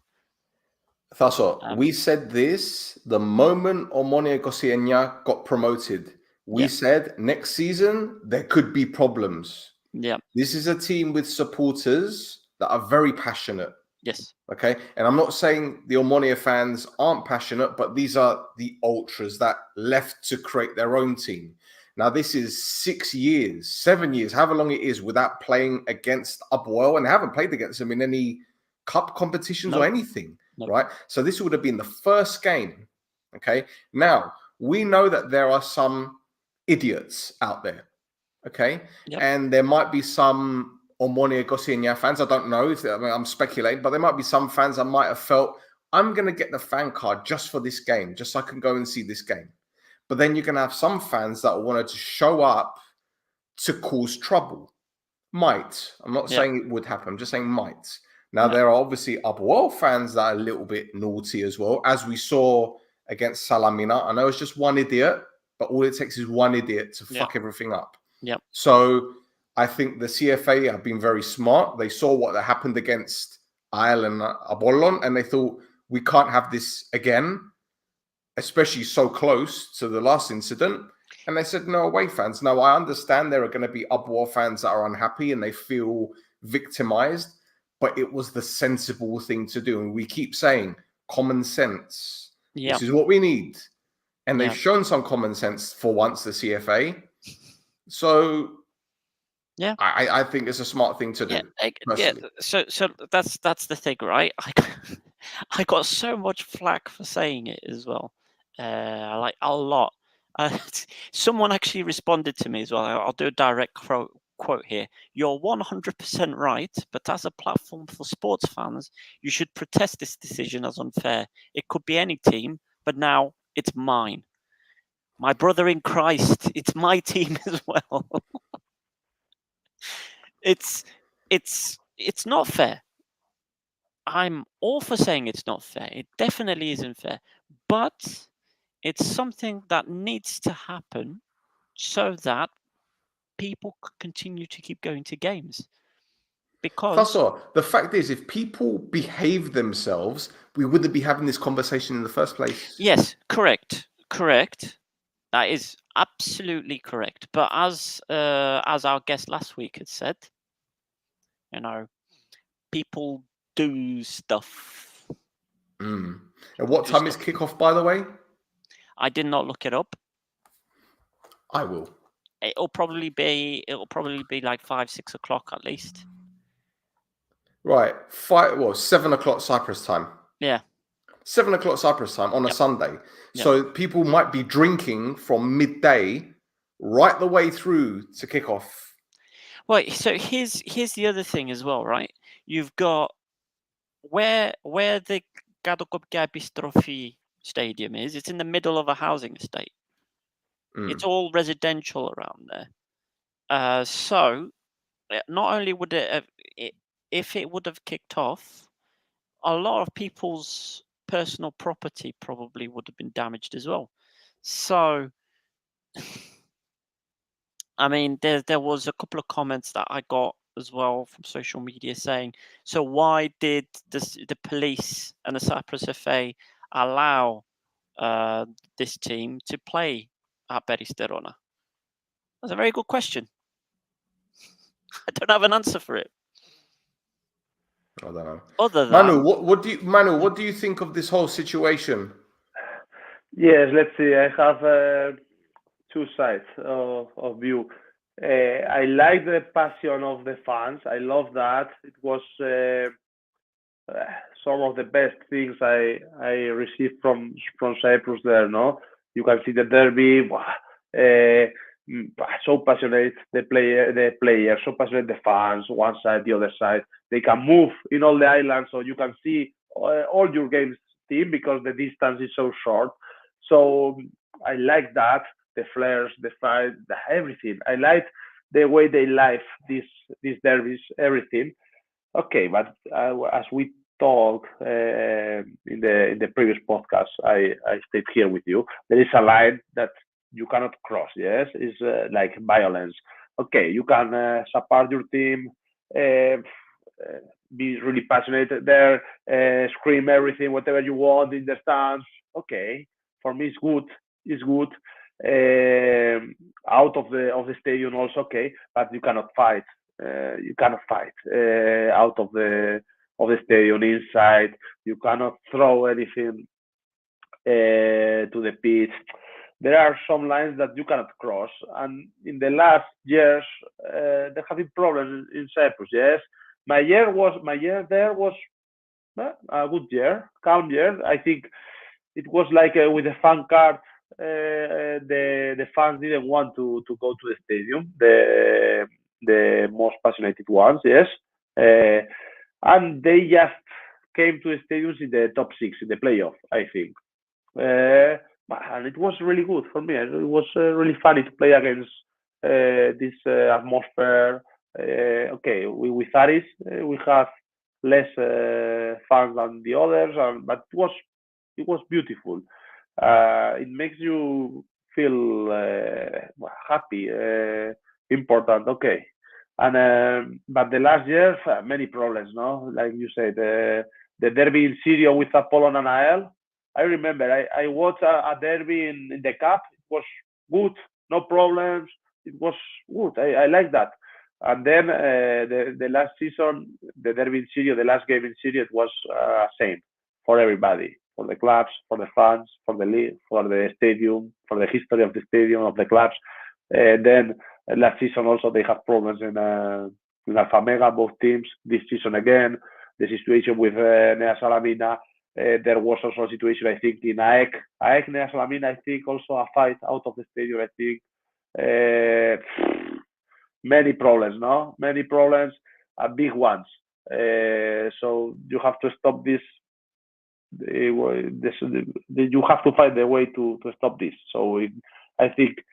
Thasso, we said this the moment Omonia Garcia got promoted. We said next season there could be problems. Yeah. This is a team with supporters that are very passionate. Yes. Okay. And I'm not saying the Omonia fans aren't passionate, but these are the ultras that left to create their own team. Now, this is 6 years, 7 years, however long it is, without playing against APOEL, and they haven't played against them in any cup competitions or anything, right? So this would have been the first game, okay? Now, we know that there are some idiots out there, okay? And there might be some Omonia Garcia fans, I don't know, I'm speculating, but there might be some fans that might have felt, I'm going to get the fan card just for this game, just so I can go and see this game. But then you're going to have some fans that wanted to show up to cause trouble. Might. I'm not saying it would happen. I'm just saying might. Now, there are obviously APOEL fans that are a little bit naughty as well, as we saw against Salamina. I know it's just one idiot, but all it takes is one idiot to fuck everything up. So I think the CFA have been very smart. They saw what happened against APOEL and Apollon, and they thought, we can't have this again, especially so close to the last incident. And they said, no away fans. Now, I understand there are going to be APOEL fans that are unhappy and they feel victimized, but it was the sensible thing to do. And we keep saying common sense. This is what we need. And they've shown some common sense for once, the CFA. So I think it's a smart thing to do. So that's the thing, right? I got so much flack for saying it as well. Like a lot. Someone actually responded to me as well. I'll do a direct quote here. You're 100% right, but as a platform for sports fans, you should protest this decision as unfair. It could be any team, but now it's mine. My brother in Christ, it's my team as well. It's not fair. I'm all for saying it's not fair. It definitely isn't fair, but it's something that needs to happen so that people continue to keep going to games. Because that's all. The fact is, if people behave themselves, we wouldn't be having this conversation in the first place. Yes, correct. That is absolutely correct. But as our guest last week had said, people do stuff. And what time is kickoff, by the way? I did not look it up. I will. It'll probably be like 5, 6 o'clock at least. Right. 7 o'clock Cyprus time. Yeah. 7 o'clock Cyprus time on a Sunday. So people might be drinking from midday right the way through to kick off. Well, so here's the other thing as well, right? You've got where the Geroskipou stadium is. It's in the middle of a housing estate. It's all residential around there. So not only would if it would have kicked off, a lot of people's personal property probably would have been damaged as well. So, I mean, there was a couple of comments that I got as well from social media saying, so why did the police and the Cyprus FA allow this team to play at Peristerona? That's a very good question. I don't have an answer for it. I don't know. Other than Manu, what do you think of this whole situation? Yes, let's see. I have two sides of view. I like the passion of the fans. I love that. It was some of the best things I received from Cyprus there. No, you can see the derby. So passionate the player, so passionate the fans. One side, the other side. They can move in all the islands, so you can see all your games team because the distance is so short. So I like that. the flares, the fight, everything. I like the way they live these derbies, everything. Okay, but as we talked in the previous podcast, I stayed here with you. There is a line that you cannot cross. Yes, it's like violence. Okay, you can support your team, be really passionate there, scream everything, whatever you want in the stands. Okay, for me it's good. It's good. Out of the stadium also okay, but you cannot fight. You cannot fight out of the stadium inside. You cannot throw anything to the pitch. There are some lines that you cannot cross, and in the last years there have been problems in Cyprus. Yes, my year there was a good year, calm year. I think it was like with the fan card. The fans didn't want to go to the stadium. The most passionate ones, yes, and they just came to the stadiums in the top 6 in the playoff, I think. And it was really good for me. It was really funny to play against this atmosphere. Okay, with Aris, we have less fans than the others, but it was beautiful. It makes you feel happy, important. Okay, and but the last year many problems. No, like you said, the derby in Syria with Apollon and APOEL. I remember I watched a derby in the cup. It was good, no problems. It was good. I like that. And then the last season, the derby in Syria, the last game in Syria, it was same for everybody, for the clubs, for the fans, for the league, for the stadium, for the history of the stadium, of the clubs. Then last season also they have problems in Alpha Mega, both teams. This season again, the situation with Nea Salamina. There was also a situation, I think, in AEK Nea Salamina, I think, also a fight out of the stadium, I think. Many problems, no? Many problems, big ones. So you have to stop this. You have to find a way to stop this. So I think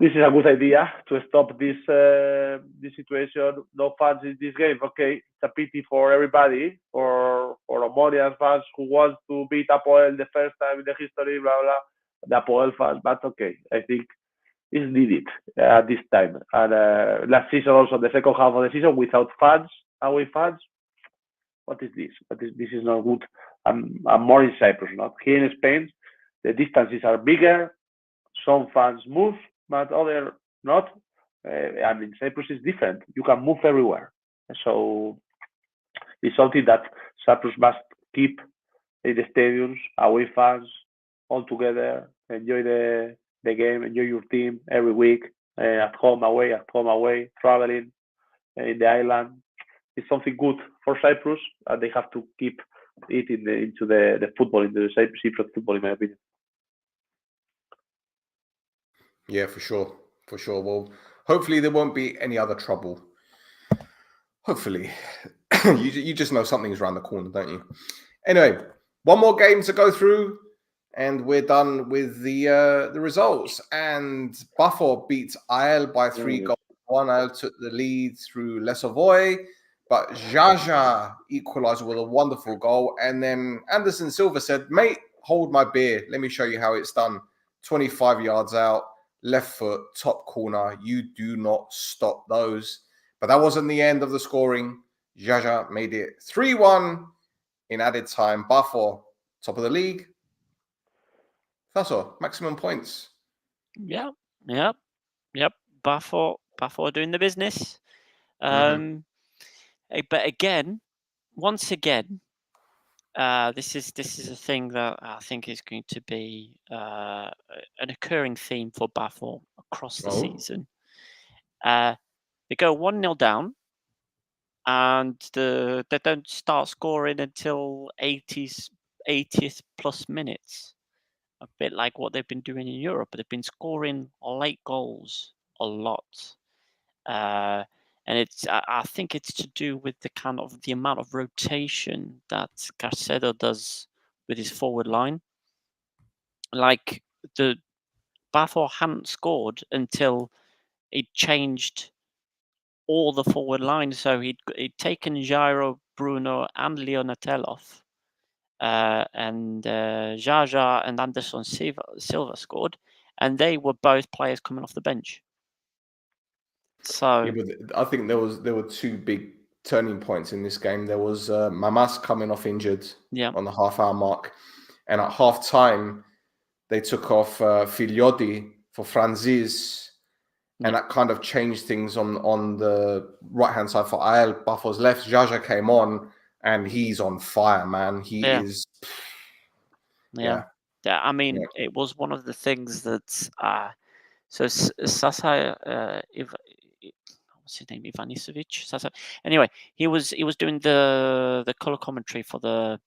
this is a good idea to stop this situation. No fans in this game. Okay, it's a pity for everybody, for Omonia fans who want to beat APOEL the first time in the history, blah blah. The APOEL fans, but okay, I think it's needed at this time. And last season also, the second half of the season without fans, away fans. What is this? This is not good. I'm more in Cyprus, not here in Spain. The distances are bigger. Some fans move, but other not. And in Cyprus it's different. You can move everywhere. So it's something that Cyprus must keep in the stadiums, away fans, all together, enjoy the game, enjoy your team every week, at home, away, traveling in the island. It's something good for Cyprus, and they have to keep it into the football, into the Cyprus football, in my opinion. Yeah, for sure. Well, hopefully there won't be any other trouble. Hopefully. you just know something's around the corner, don't you? Anyway, one more game to go through, and we're done with the results. And Pafos beats APOEL by 3 goals. APOEL took the lead through Limassol, but Jaja equalized with a wonderful goal. And then Anderson Silva said, "Mate, hold my beer. Let me show you how it's done." 25 yards out, left foot, top corner. You do not stop those. But that wasn't the end of the scoring. Jaja made it 3-1 in added time. Pafos, top of the league. That's all. Maximum points. Yep. Pafos doing the business. But again, once again, this is a thing that I think is going to be an occurring theme for Pafos across the season. They go 1-0 down, and they don't start scoring until 80th plus minutes. A bit like what they've been doing in Europe. They've been scoring late goals a lot. And I think it's to do with the amount of rotation that Garcia does with his forward line. Like the Pafos hadn't scored until he'd changed all the forward lines. So he'd taken Jairo, Bruno, and Leonatello off, and Jaja and Anderson Silva scored, and they were both players coming off the bench. So yeah, but I think there were two big turning points in this game. There was Mamas coming off injured on the half-hour mark, and at half-time they took off Filiodi for Francis, and that kind of changed things on the right-hand side for APOEL. Pafos left, Jaja came on, and he's on fire, man. He is... Yeah, I mean, it was one of the things that... So Sasa... what's his name? Ivanisevic? Sasa. Anyway, he was doing the color commentary for the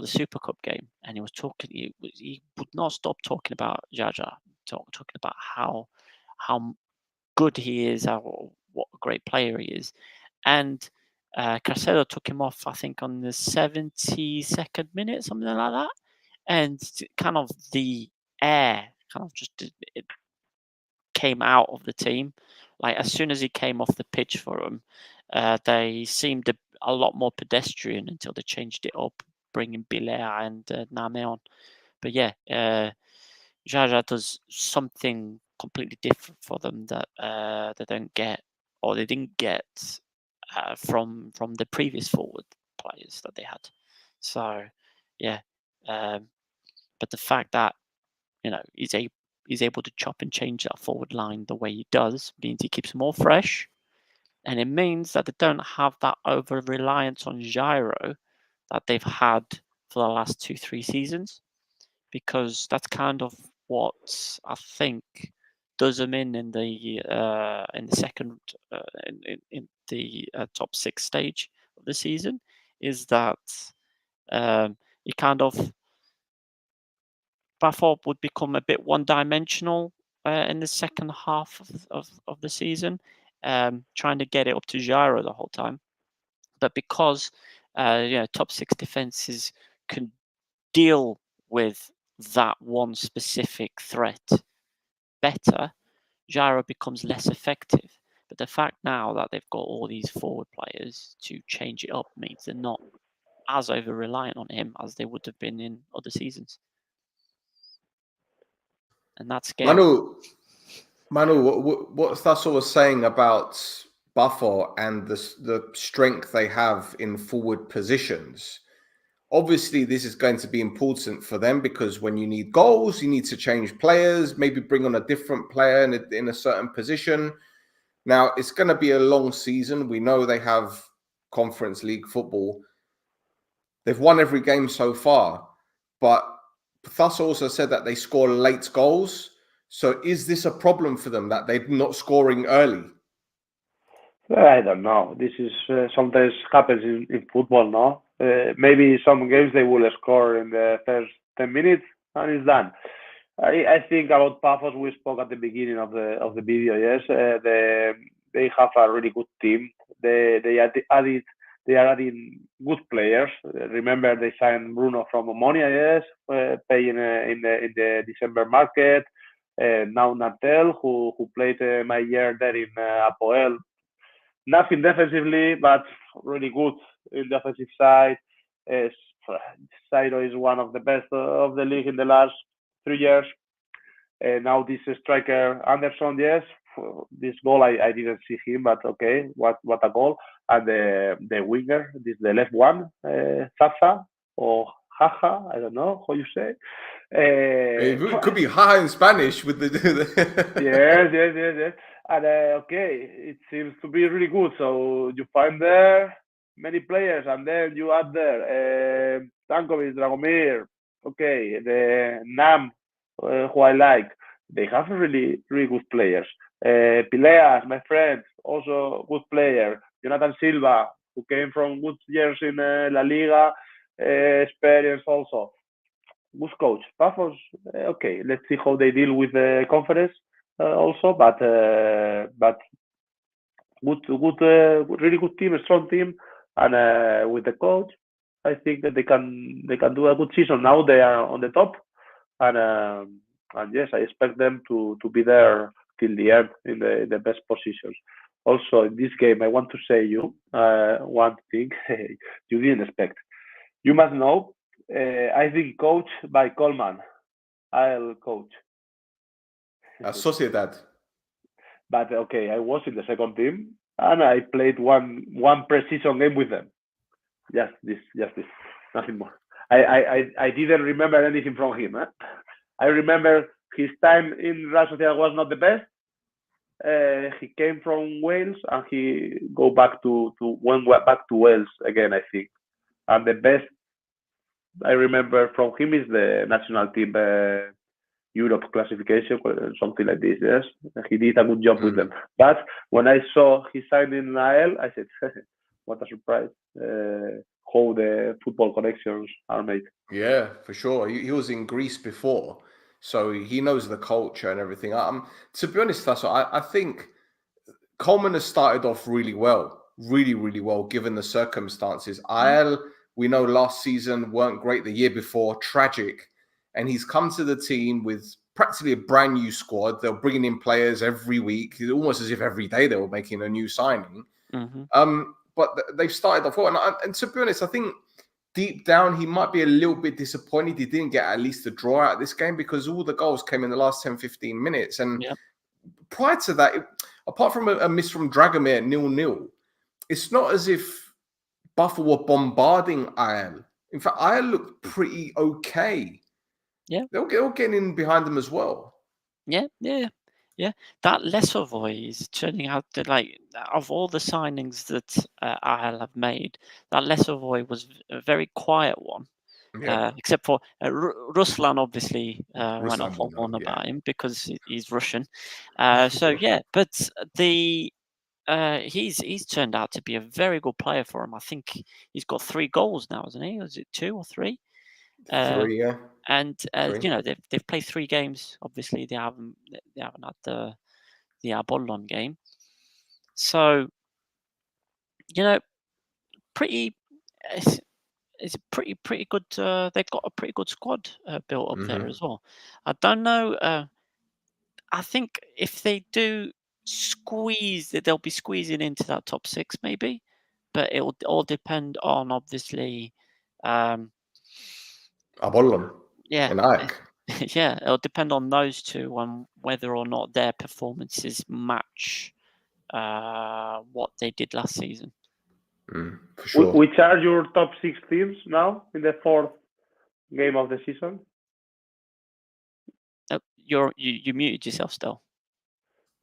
Super Cup game, and he was talking. He would not stop talking about Jaja, talking about how good he is, what a great player he is, and Carcedo took him off, I think, on the 72nd minute, something like that, and kind of the air kind of just it came out of the team. Like as soon as he came off the pitch for them, they seemed a lot more pedestrian until they changed it up, bringing Bilea and Name on. But yeah, Jaja does something completely different for them that they don't get, or they didn't get from the previous forward players that they had. So yeah, but the fact that he's able to chop and change that forward line the way he does means he keeps them all fresh, and it means that they don't have that over reliance on Jairo that they've had for the last 2-3 seasons, because that's kind of what I think does them in the second in the top 6 stage of the season, is that you kind of Pafos would become a bit one-dimensional in the second half of the season, trying to get it up to Jairo the whole time. But because top 6 defenses can deal with that one specific threat better, Jairo becomes less effective. But the fact now that they've got all these forward players to change it up means they're not as over-reliant on him as they would have been in other seasons. And that's scary. Manu, what Stasso was saying about Pafos and the strength they have in forward positions. Obviously, this is going to be important for them, because when you need goals, you need to change players, maybe bring on a different player in a certain position. Now, it's going to be a long season. We know they have Conference League football. They've won every game so far, but Thus also said that they score late goals. So is this a problem for them that they're not scoring early? I don't know. This is sometimes happens in football, no? Maybe some games they will score in the first 10 minutes and it's done. I think about Pafos, we spoke at the beginning of the video. Yes, they have a really good team. They are adding good players. Remember, they signed Bruno from Omonia, yes, paying in the December market. Now Natel, who played my year there in APOEL. Nothing defensively, but really good in the offensive side. Sairo is one of the best of the league in the last 3 years. Now this striker Anderson, yes, this goal I didn't see him, but okay, what a goal! And the winger, the left one, Sasa or Jaja, I don't know how you say. It could be Ha in Spanish with the. Yes. And okay, it seems to be really good. So you find there many players, and then you add there Tankovic, Dragomir, okay, the Nam, who I like. They have really good players. Pileas, my friend, also good player. Jonathan Silva, who came from good years in La Liga, experience also. Good coach. Pafos, okay, let's see how they deal with the conference also, but good, really good team, a strong team, and with the coach, I think that they can do a good season. Now they are on the top, and And yes, I expect them to be there till the end in the best positions. Also, in this game, I want to say you one thing you didn't expect. You must know, I've been coached by Coleman, APOEL coach. Sociedad. But okay, I was in the second team and I played one pre-season game with them. Just this, nothing more. I didn't remember anything from him. I remember his time in Real Sociedad was not the best. He came from Wales and he went back to Wales again, I think. And the best I remember from him is the national team Europe classification, something like this. Yes, he did a good job with them. But when I saw he signed in APOEL, I said, "What a surprise! How the football connections are made." Yeah, for sure. He was in Greece before, so he knows the culture and everything. To be honest, I think Coleman has started off really well, really well, given the circumstances. APOEL, we know last season weren't great. The year before, tragic. And he's come to the team with practically a brand new squad. They're bringing in players every week. It's almost as if every day they were making a new signing. But they've started off well. And to be honest, I think deep down, he might be a little bit disappointed he didn't get at least a draw out of this game because all the goals came in the last 10, 15 minutes. And prior to that, apart from a miss from Dragomir 0-0, it's not as if Buffalo were bombarding APOEL. In fact, APOEL looked pretty okay. Yeah. They're getting in behind them as well. Yeah. That Lesovoy is turning out to, like, of all the signings that APOEL have made, that Lesovoy was a very quiet one. Except for Ruslan, obviously, went off on about him because he's Russian. So yeah, but he's turned out to be a very good player for him. I think he's got 3 goals now, isn't he? Is it 2 or 3? 3, yeah. And 3. you know, they've played 3 games. Obviously, they haven't had the Apollon game. So, you know, it's pretty good. They've got a pretty good squad built up there as well. I don't know. I think if they do squeeze, they'll be squeezing into that top 6 maybe, but it will all depend on, obviously, Apollon. Yeah. And Ike. Yeah, it'll depend on those two on whether or not their performances match what they did last season. For sure. Which are your top 6 teams now in the 4th game of the season? You muted yourself still.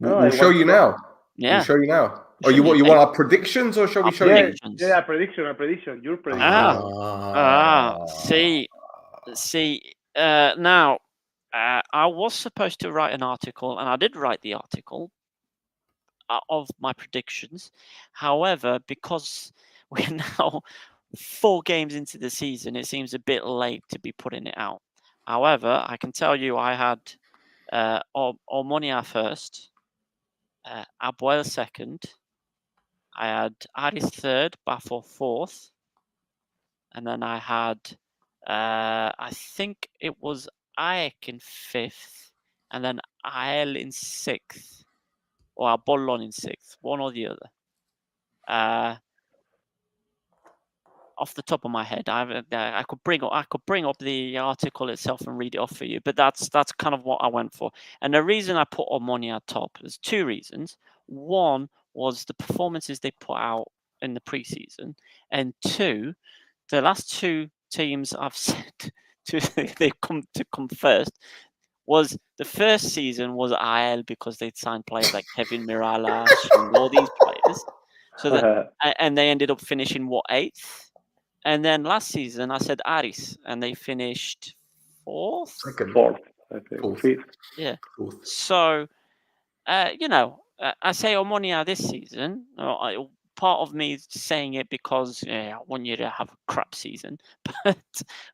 We'll show you now. Yeah. We'll show you now. Oh, you want our predictions, or shall we show you? Yeah, prediction. Your prediction. See. Now, I was supposed to write an article, and I did write the article of my predictions. However, because we're now 4 games into the season, it seems a bit late to be putting it out. However, I can tell you I had Omonia first, APOEL second, I had Aris third, Pafos fourth, and then I had, I think it was AEK in 5th, and then APOEL in 6th, or Apollon in 6th, one or the other. Off the top of my head, I could bring up the article itself and read it off for you, but that's kind of what I went for. And the reason I put Omonia top, there's 2 reasons. One was the performances they put out in the preseason, and 2, the last 2 teams I've said they come first was the first season was APOEL because they'd signed players like Kevin Miralas and all these players, so that and they ended up finishing 8th. And then last season, I said Aris, and they finished 4th? 4th, I think. 5th. Yeah. 4th. So, you know, I say Omonia this season. Part of me is saying it because I want you to have a crap season.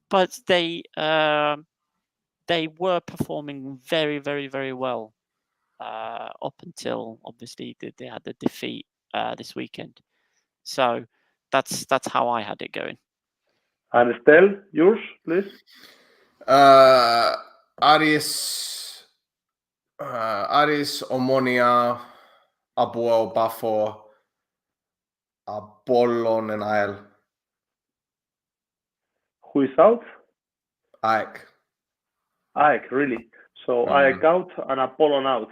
But they were performing very, very, very well up until, obviously, they had the defeat this weekend. So that's how I had it going. And Estelle, yours, please. Aris Aris, Omonia, APOEL, Pafos, Apollon, and APOEL. Who is out? AEK. AEK, really? So AEK out and Apollon out.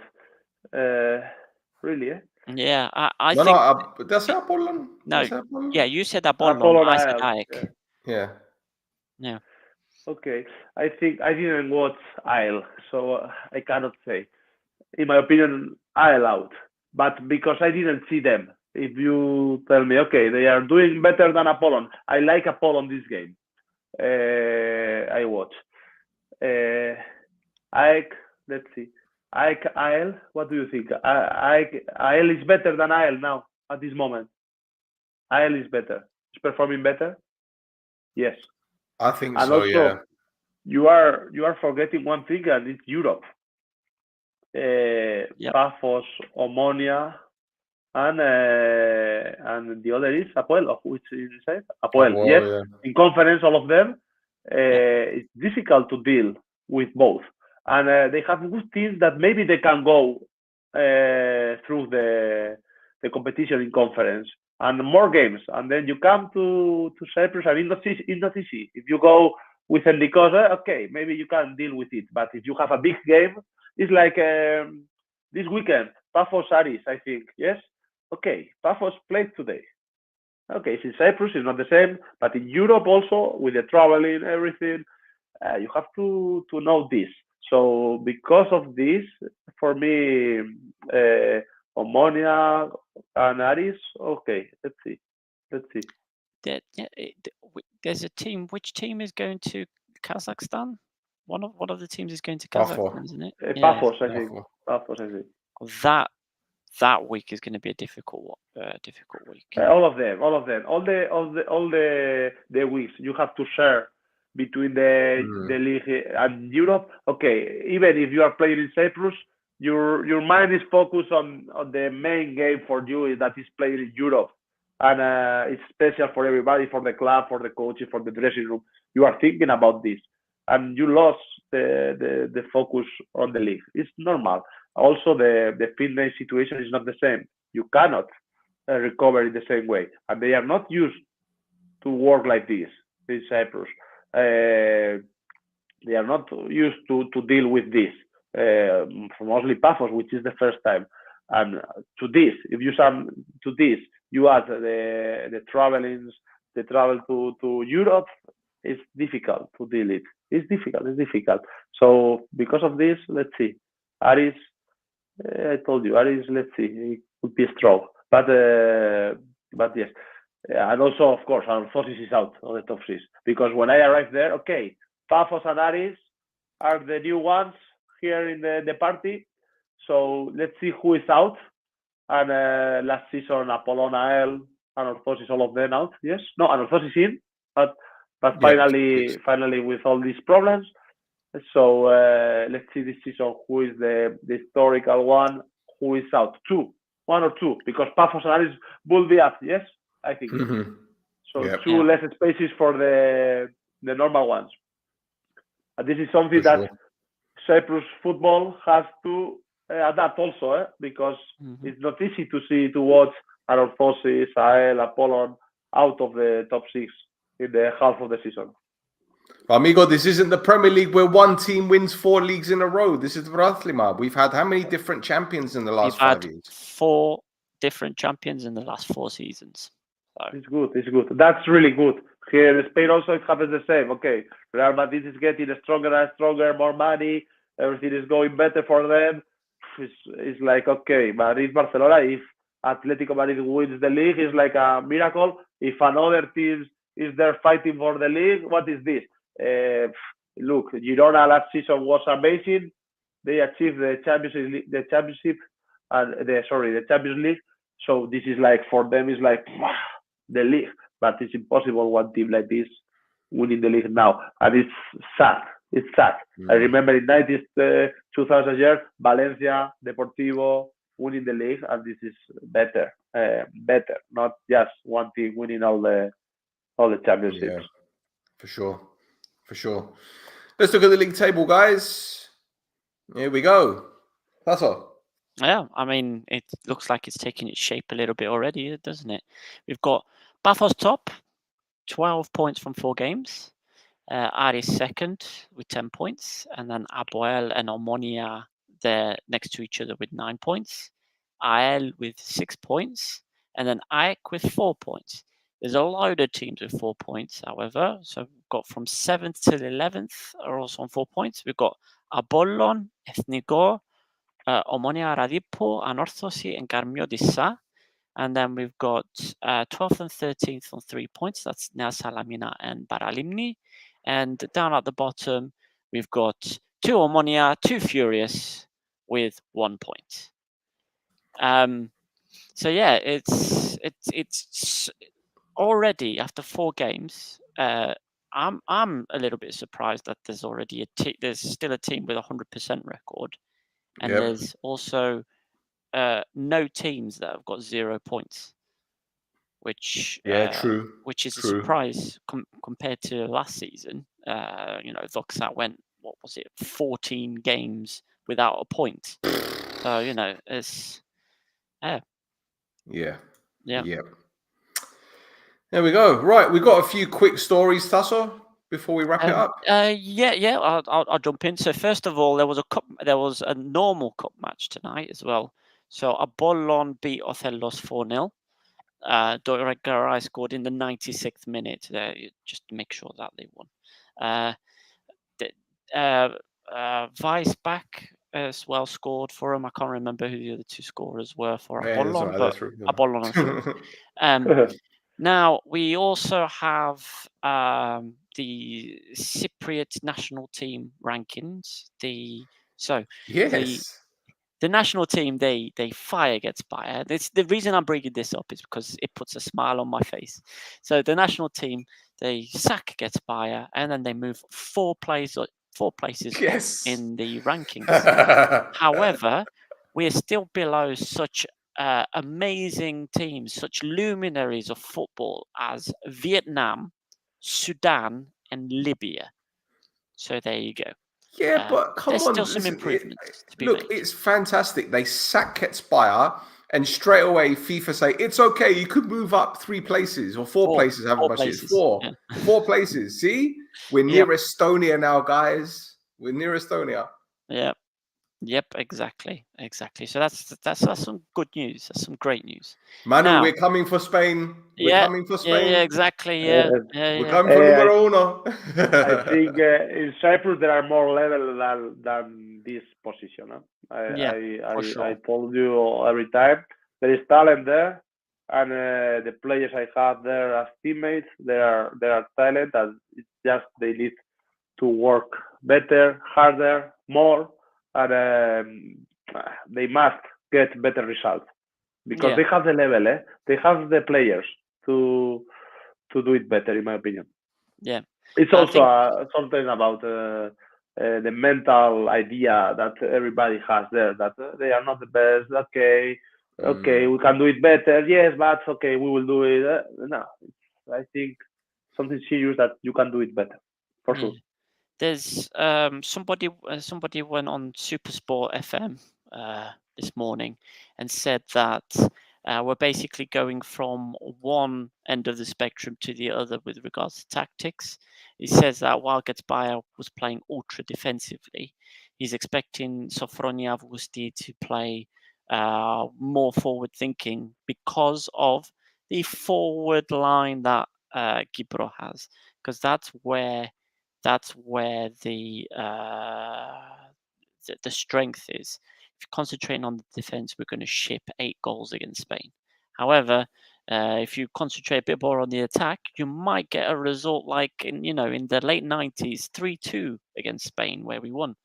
Really, eh? Yeah, I No, think. no, did I say Apollon? No, Did I say Apollon? yeah, you said Apollon, Apollon I said AEK. AEK. Yeah. Yeah. Okay, I think I didn't watch AEL, so I cannot say. In my opinion, AEL out, but because I didn't see them. If you tell me, okay, they are doing better than Apollon, I like Apollon this game. I watch. AEK, let's see. AEK, AEL, what do you think? AEL is better than AEL now at this moment. AEL is better. It's performing better. Yes. I think And so, also, yeah. you are forgetting one thing, and it's Europe. Pafos, Omonia, and the other is APOEL, which is inside APOEL. APOEL, Yes, yeah. in conference, all of them. It's difficult to deal with both, and they have good teams that maybe they can go through the competition in conference and more games, and then you come to Cyprus, and it's not easy. If you go with Ethnikos, okay, maybe you can deal with it, but if you have a big game, it's like this weekend, Pafos Aris, I think. Yes, okay, Pafos played today. Okay, it's in Cyprus, it's not the same, but in Europe also, with the traveling, everything, you have to know this. So because of this, for me, Omonia and Aris, okay, let's see. There's a team. Which team is going to Kazakhstan? One of the teams is going to Pafos. Kazakhstan, isn't it? Pafos, I think. Pafos, I think. That week is going to be a difficult week. All of them, all the weeks you have to share between the league and Europe. Okay, even if you are playing in Cyprus, your mind is focused on the main game for you that is playing in Europe, and it's special for everybody, for the club, for the coaches, for the dressing room. You are thinking about this, and you lost the focus on the league. It's normal. Also, the fitness situation is not the same. You cannot recover in the same way, and they are not used to work like this in Cyprus. They are not used to deal with this. Mostly Pafos, which is the first time, and to this, if you you add the travel to Europe, it's difficult to deal it. It's difficult. So because of this, let's see. Aris, I told you, Aris, let's see, it could be strong. But yes. And also, of course, Anorthosis is out of the top 6. Because when I arrived there, okay, Pafos and Aris are the new ones here in the party. So let's see who is out. And last season, Apollon, AEL, Anorthosis, all of them out. Yes? No, Anorthosis in. But finally, with all these problems. So let's see this season who is the historical one, who is out. 1 or 2, because Pafos and Aris will be up. Yes, I think. So 2 less spaces for the normal ones. And this is something that Cyprus football has to adapt also, because it's not easy to watch Anorthosis, AEL, Apollon out of the top 6 in the half of the season. Amigo, this isn't the Premier League where one team wins 4 leagues in a row. This is Paralimni. We've had how many different champions in the last 5 years? 4 different champions in the last 4 seasons. So. It's good. That's really good. Here in Spain also it happens the same. Okay, Real Madrid is getting stronger and stronger, more money. Everything is going better for them. It's like, okay, Madrid, Barcelona, if Atletico Madrid wins the league, it's like a miracle. If another team is there fighting for the league, what is this? Look, Girona last season was amazing. They achieved the Champions League. So this is like, for them, is like the league, but it's impossible one team like this winning the league now, and it's sad. I remember in 2000 years, Valencia, Deportivo winning the league, and this is better, not just one team winning all the championships. Yeah, for sure. Let's look at the league table, guys. Here we go. That's all. Yeah, I mean, it looks like it's taking its shape a little bit already, doesn't it? We've got Pafos top, 12 points from 4 games. Aris second with 10 points. And then APOEL and Omonia, they're next to each other with 9 points. AEL with 6 points. And then AEK with 4 points. There's a load of teams with 4 points, however. So we've got from 7th to 11th are also on 4 points. We've got Apollon, Ethnikos, Omonia, Anorthosis, and Karmiotissa. And then we've got 12th and 13th on 3 points. That's now Salamina and Paralimni. And down at the bottom, we've got 2 Omonia, 2 Furious with 1 point. So yeah, it's already after 4 games. I'm a little bit surprised that there's already there's still a team with a 100% record, and there's also no teams that have got 0 points, which which is a surprise compared to last season. Voxat went, what was it, 14 games without a point. So it's yeah. There we go. Right, we've got a few quick stories, Tasso, before we wrap it up. I'll jump in. So first of all, there was a normal cup match tonight as well. So Apollon beat Othellos 4-0. Garcia scored in the 96th minute just to make sure that they won. Weisbach as well scored for him. I can't remember who the other 2 scorers were for Apollon, but Apollon, I'm sure. Now, we also have the Cypriot national team rankings. The national team, they fire Getspire. The reason I'm bringing this up is because it puts a smile on my face. So the national team, they sack Getspire, and then they move 4 places in the rankings. However, we're still below such amazing teams, such luminaries of football as Vietnam, Sudan, and Libya. So there you go. Yeah, but come there's on. There's still some improvements to be made. It's fantastic. They sack Getspire, and straight away FIFA say, it's okay, you could move up 3 places or 4 places. How much is 4? Yeah. 4 places. See? We're near Estonia now, guys. We're near Estonia. Yeah. Yep, exactly. So that's some good news. That's some great news. Manu, we're coming for Spain. We're coming for Spain. Yeah, exactly. Yeah. We're coming for numero 1. I think in Cyprus there are more level than this position. I told you every time there is talent there, and the players I have there as teammates, they are talent, and it's just they need to work better, harder, more. And they must get better results because they have the level, they have the players to do it better, in my opinion. Yeah, it's also something about the mental idea that everybody has there, that they are not the best. Okay, we can do it better. Yes, but okay, we will do it. No, I think something serious that you can do it better for sure. There's somebody went on Supersport FM this morning and said that we're basically going from one end of the spectrum to the other with regards to tactics. He says that while Getspire was playing ultra defensively, he's expecting Sofronia Avgusti to play more forward thinking because of the forward line that Gibro has, because that's where the strength is. If you're concentrating on the defense, we're going to ship 8 goals against Spain. However, if you concentrate a bit more on the attack, you might get a result like in the late 90s, 3-2 against Spain, where we won.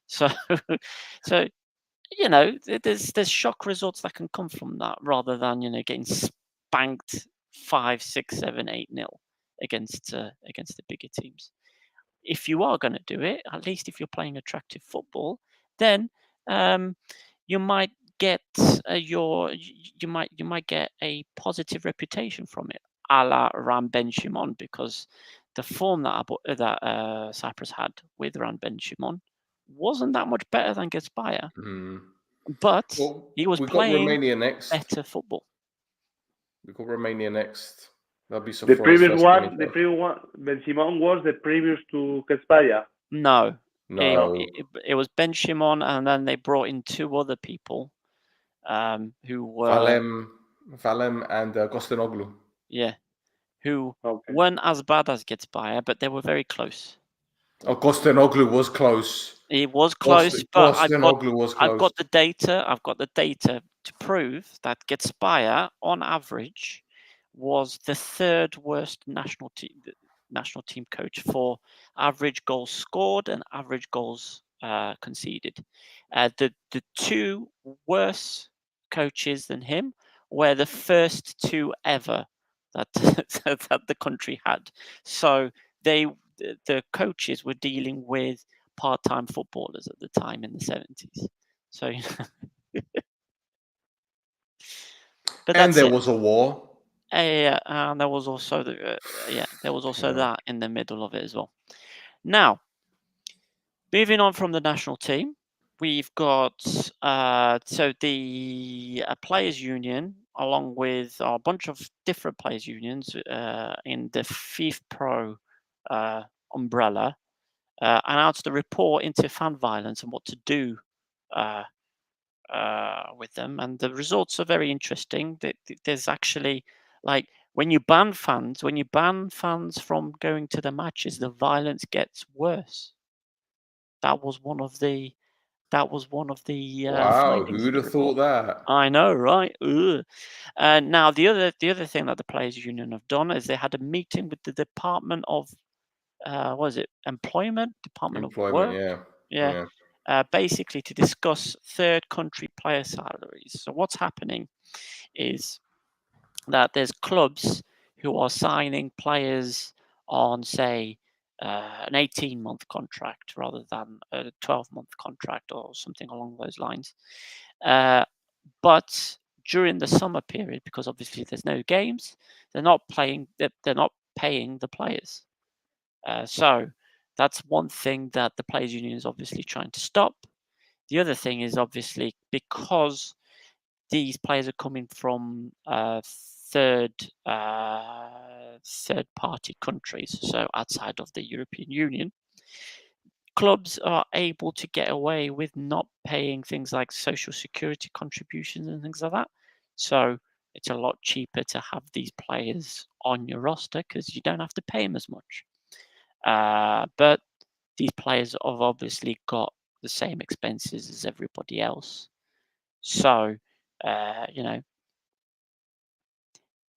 So there's shock results that can come from that, rather than getting spanked 5, 6, 7, 8-0 against the bigger teams. If you are going to do it, at least if you're playing attractive football, then you might get you might get a positive reputation from it, a la Ram Ben Shimon, because the form that Cyprus had with Ram Ben Shimon wasn't that much better than Garcia, Mm. but Well, he was we got playing Romania next. better football. We got Romania next. That'll be The previous one, Ben Simon was the previous to Kespaia. No, No. it was Ben Shimon, and then they brought in 2 other people, who were Valem and Gostenoglu. Yeah, who weren't as bad as Garcia, but they were very close. Oh, Gostenoglu was close. It was close, but I've got the data. I've got the data to prove that Garcia, on average, was the 3rd worst national team coach for average goals scored and average goals conceded. The 2 worst coaches than him were the first 2 ever that that the country had. So the coaches were dealing with part-time footballers at the time in the 70s. So, but and there was a war. Yeah, and there was also that in the middle of it as well. Now, moving on from the national team, we've got so the players' union, along with a bunch of different players' unions in the FIFA Pro umbrella, announced a report into fan violence and what to do with them. And the results are very interesting. There's actually, like, when you ban fans from going to the matches, the violence gets worse. That was one of the Wow, findings. who would have thought that? I know, right? Now the other thing that the players' union have done is they had a meeting with the Department of Employment, Department of Work. Yeah. Basically to discuss 3rd country player salaries. So what's happening is that there's clubs who are signing players on, say, an 18-month contract rather than a 12-month contract or something along those lines. But during the summer period, because obviously there's no games, they're not paying the players. So that's one thing that the players' union is obviously trying to stop. The other thing is obviously because these players are coming from third-party countries, so outside of the European Union, clubs are able to get away with not paying things like social security contributions and things like that. So it's a lot cheaper to have these players on your roster because you don't have to pay them as much. But these players have obviously got the same expenses as everybody else. So,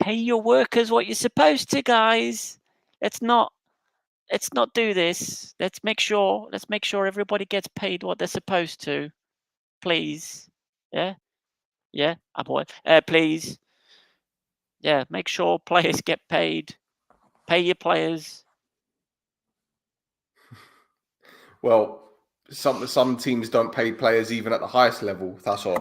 pay your workers what you're supposed to, guys. Let's not do this. Let's make sure everybody gets paid what they're supposed to, please. Yeah, APOEL. Please. Yeah, make sure players get paid. Pay your players. Well, some teams don't pay players even at the highest level. That's all.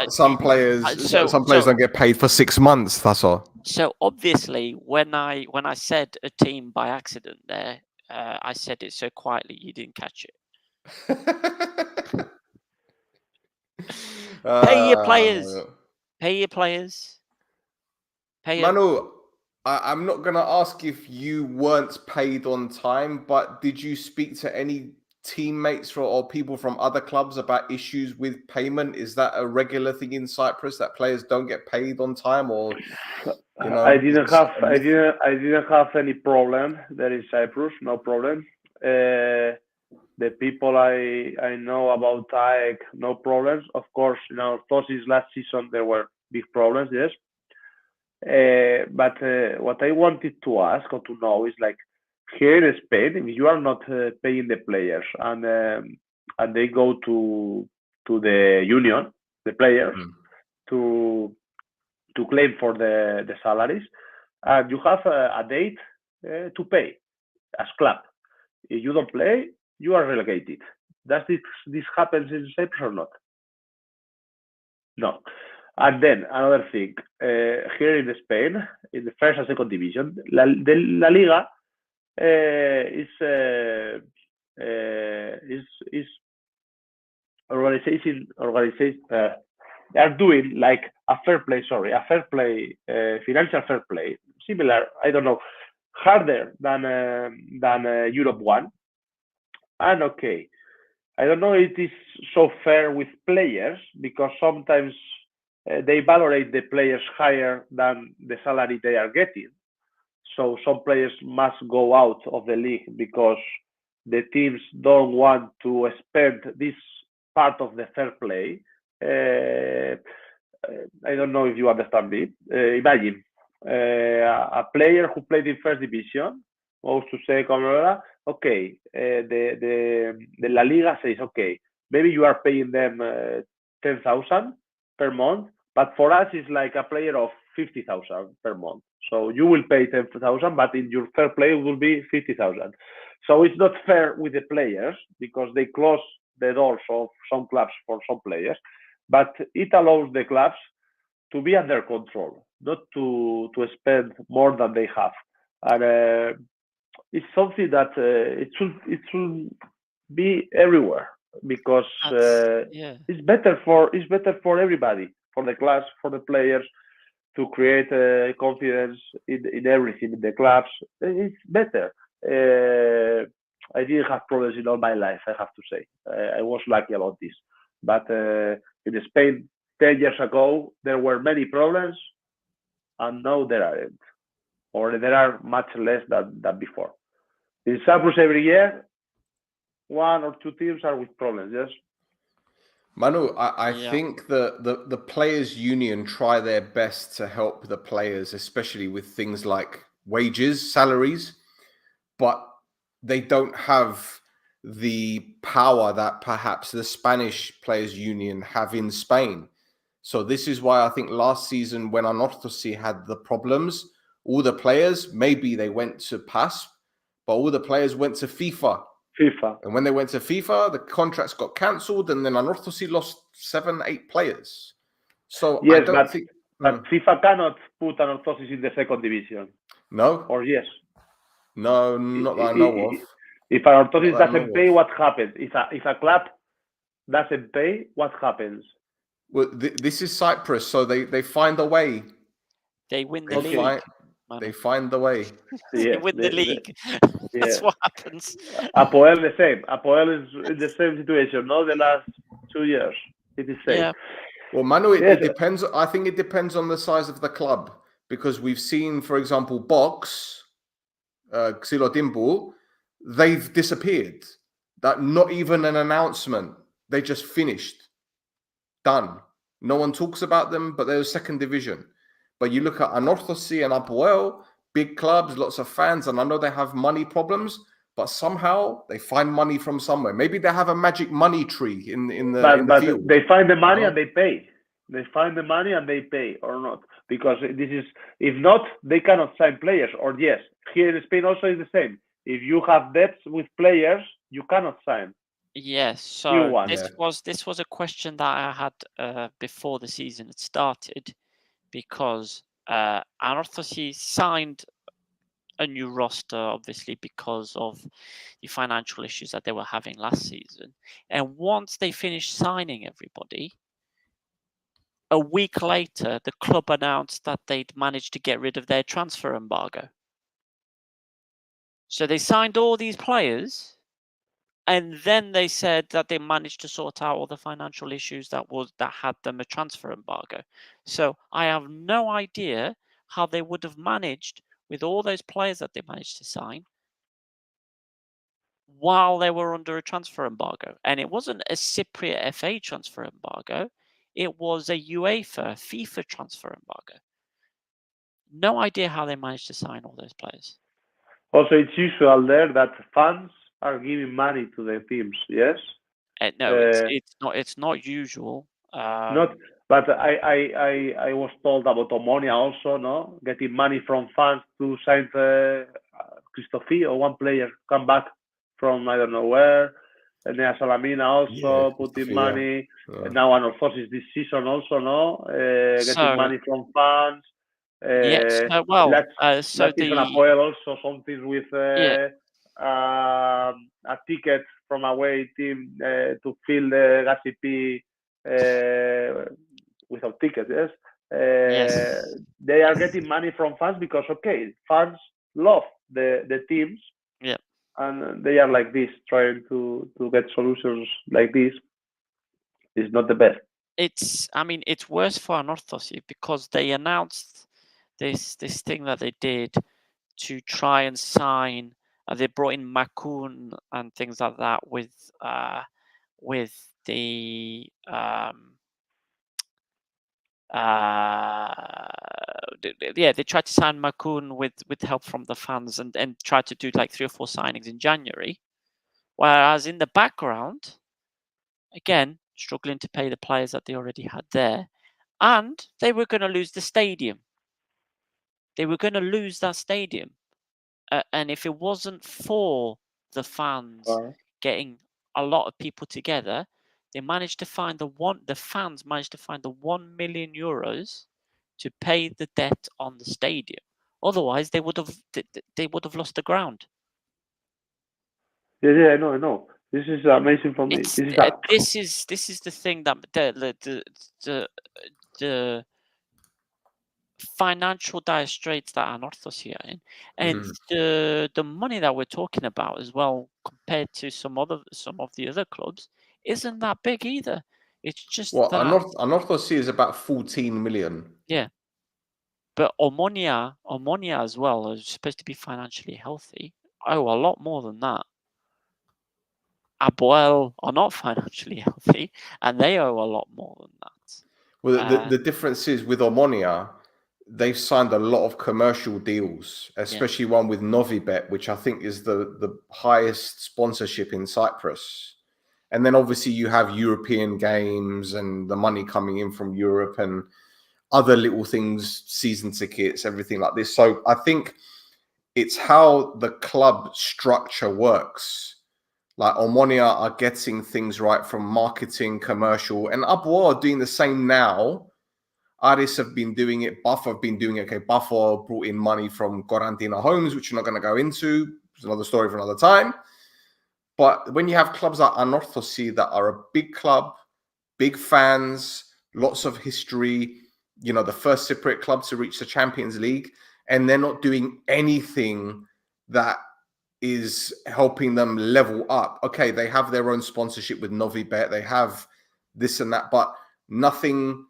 Some players don't get paid for 6 months. That's all. So obviously, when I said a team by accident there, I said it so quietly you didn't catch it. Pay your players. Pay your players. Manu, I'm not going to ask if you weren't paid on time, but did you speak to any teammates or people from other clubs about issues with payment? Is that a regular thing in Cyprus that players don't get paid on time, or I didn't have any problem there in Cyprus. No problem. The people I know about TAEC, no problems. Of course, in Anorthosis last season there were big problems. Yes. But what I wanted to ask or to know is, like, here in Spain, if you are not paying the players and they go to the union, the players, to claim for the salaries, and you have a date to pay as club. If you don't play, you are relegated. Does this happens in Cyprus or not? No. And then another thing, here in Spain, in the first and second division, La Liga is is organization. They are doing like a fair play, financial fair play, similar, I don't know, harder than Europe 1. And okay, I don't know if it is so fair with players, because sometimes they valorate the players higher than the salary they are getting. So some players must go out of the league because the teams don't want to spend this part of the fair play. I don't know if you understand me. Imagine a player who played in first division goes to second. Okay, the La Liga says, okay, maybe you are paying them 10,000 per month, but for us it's like a player of 50,000 per month. So you will pay 10,000, but in your fair play it will be 50,000. So it's not fair with the players because they close the doors of some clubs for some players, but it allows the clubs to be under control, not to spend more than they have. And it's something that it should be everywhere, because it's better for everybody, for the clubs, for the players, to create confidence in everything in the clubs. It's better. I didn't have problems in all my life, I have to say. I was lucky about this. But in Spain, 10 years ago, there were many problems, and now there aren't. Or there are much less than before. In Cyprus, every year, 1 or 2 teams are with problems, yes? Manu, I think the players' union try their best to help the players, especially with things like wages, salaries, but they don't have the power that perhaps the Spanish players' union have in Spain. So this is why I think last season when Anorthosis had the problems, all the players, maybe they went to PAS, but all the players went to FIFA. And when they went to FIFA, the contracts got cancelled, and then Anorthosis lost 7-8 players. So yes, I don't think... But FIFA cannot put Anorthosis in the second division. No? Or yes? No, not that I know of. If Anorthosis doesn't pay, what happens? If a club doesn't pay, what happens? Well, this is Cyprus, so they find a way. They win the league. They find the way. They win the league. That's what happens. APOEL the same. APOEL is in the same situation, no? The last 2 years. It is same. Yeah. Well, Manu, it depends. I think it depends on the size of the club, because we've seen, for example, Box, Xilodimbu, they've disappeared. That not even an announcement. They just finished. Done. No one talks about them, but they're second division. But you look at Anorthosis and APOEL, big clubs, lots of fans, and I know they have money problems, but somehow they find money from somewhere. Maybe they have a magic money tree in the field. They find the money and they pay. They find the money and they pay, or not. Because this is, if not, they cannot sign players. Or yes, here in Spain also is the same. If you have debts with players, you cannot sign. Yes, so this was a question that I had before the season had started, because Anorthosis signed a new roster, obviously, because of the financial issues that they were having last season. And once they finished signing everybody, a week later, the club announced that they'd managed to get rid of their transfer embargo. So they signed all these players, and then they said that they managed to sort out all the financial issues that had them a transfer embargo. So I have no idea how they would have managed with all those players that they managed to sign while they were under a transfer embargo. And it wasn't a Cypriot FA transfer embargo. It was a UEFA, FIFA transfer embargo. No idea how they managed to sign all those players. Also, it's usual there that fans are giving money to the teams, yes? No, it's not usual. Not, but I was told about Omonia also, no? Getting money from fans to sign Christophe, or one player come back from I don't know where. And then Salamina also putting money. And now Anorthosis this season also, no? Getting money from fans. Yes, well, so the APOEL also something with a ticket from away team to fill the Geroskipou without tickets. Yes, they are getting money from fans because fans love the teams. Yeah. And they are like this, trying to get solutions like this. Is not the best. It's worse for Anorthosis because they announced this thing that they did to try and sign. They brought in Makun and things like that with the they tried to sign Makun with help from the fans and tried to do like 3 or 4 signings in January, whereas in the background, again, struggling to pay the players that they already had there, and they were going to lose the stadium. They were going to lose that stadium, and if it wasn't for the fans getting a lot of people together, they managed to find the fans managed to find the 1 million euros to pay the debt on the stadium. Otherwise, they would have lost the ground. Yeah, I know. This is amazing for me. This is the thing that the financial dire straits that Anorthosis here in, and the money that we're talking about as well, compared to some of the other clubs, isn't that big either. It's just that Anorthosis is about 14 million. Yeah, but Omonia as well is supposed to be financially healthy. Oh, a lot more than that. APOEL are not financially healthy, and they owe a lot more than that. Well, the difference is with Omonia, they've signed a lot of commercial deals, especially one with Novibet, which I think is the highest sponsorship in Cyprus. And then obviously you have European games and the money coming in from Europe and other little things, season tickets, everything like this. So I think it's how the club structure works. Like Omonia are getting things right from marketing, commercial, and APOEL are doing the same now. Aris have been doing it. Pafos have been doing it. Okay, Pafos brought in money from Quarantina Homes, which we're not going to go into. It's another story for another time. But when you have clubs like Anorthosis that are a big club, big fans, lots of history, the first Cypriot club to reach the Champions League, and they're not doing anything that is helping them level up. Okay, they have their own sponsorship with Novibet, they have this and that, but nothing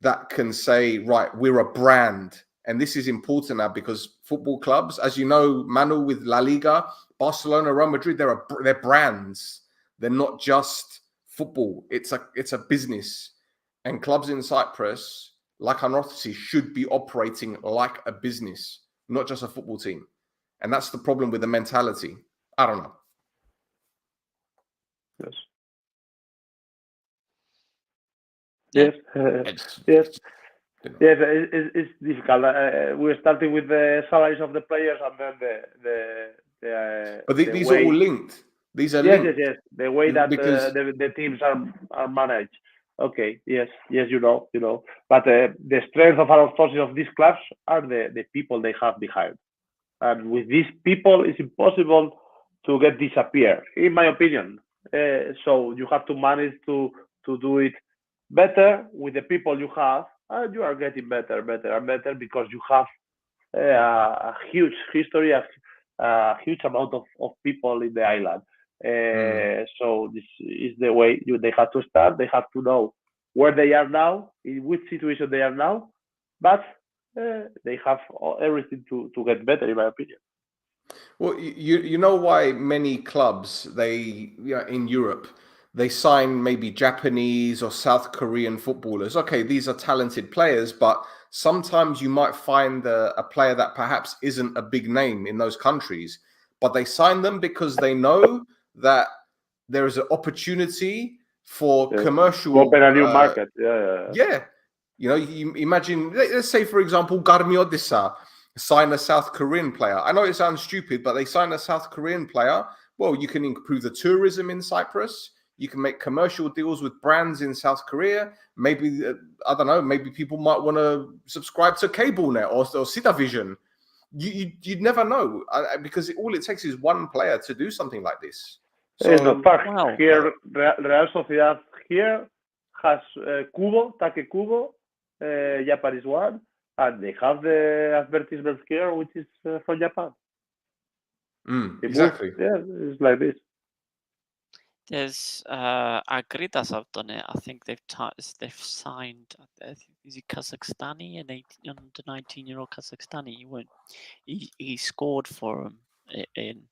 that can say, right, we're a brand. And this is important now because football clubs, as you know, Manu with La Liga, Barcelona, Real Madrid, they're brands. They're not just football. It's a business. And clubs in Cyprus, like Anorthosis, should be operating like a business, not just a football team. And that's the problem with the mentality. I don't know. Yes. It's difficult. We're starting with the salaries of the players and then But these are all linked. These are linked. Yes. The way that the teams are managed. Okay. Yes. You know. But the strength of Anorthosis of these clubs are the people they have behind. And with these people, it's impossible to get disappear, in my opinion. So you have to manage to do it better with the people you have, and you are getting better because you have a huge history, a huge amount of people in the island. So this is the way they have to start. They have to know where they are now, in which situation they are now, but they have everything to get better, in my opinion. Well, you know why many clubs, in Europe, they sign maybe Japanese or South Korean footballers. Okay, these are talented players, but sometimes you might find a player that perhaps isn't a big name in those countries, but they sign them because they know that there is an opportunity for commercial... Open a new market. Yeah. You imagine, let's say, for example, Karmiotissa sign a South Korean player. I know it sounds stupid, but they sign a South Korean player. Well, you can improve the tourism in Cyprus. You can make commercial deals with brands in South Korea. Maybe, I don't know, maybe people might want to subscribe to CableNet or Citavision. you'd never know because all it takes is one player to do something like this. It's not far. Wow. Here, Real Sociedad here has Kubo, Take Kubo, Japanese one, and they have the advertisement here, which is from Japan. Exactly. Yeah, it's like this. There's Agridas have done it. I think they've signed. Is he Kazakhstani? An under 19-year-old Kazakhstani. He scored for him in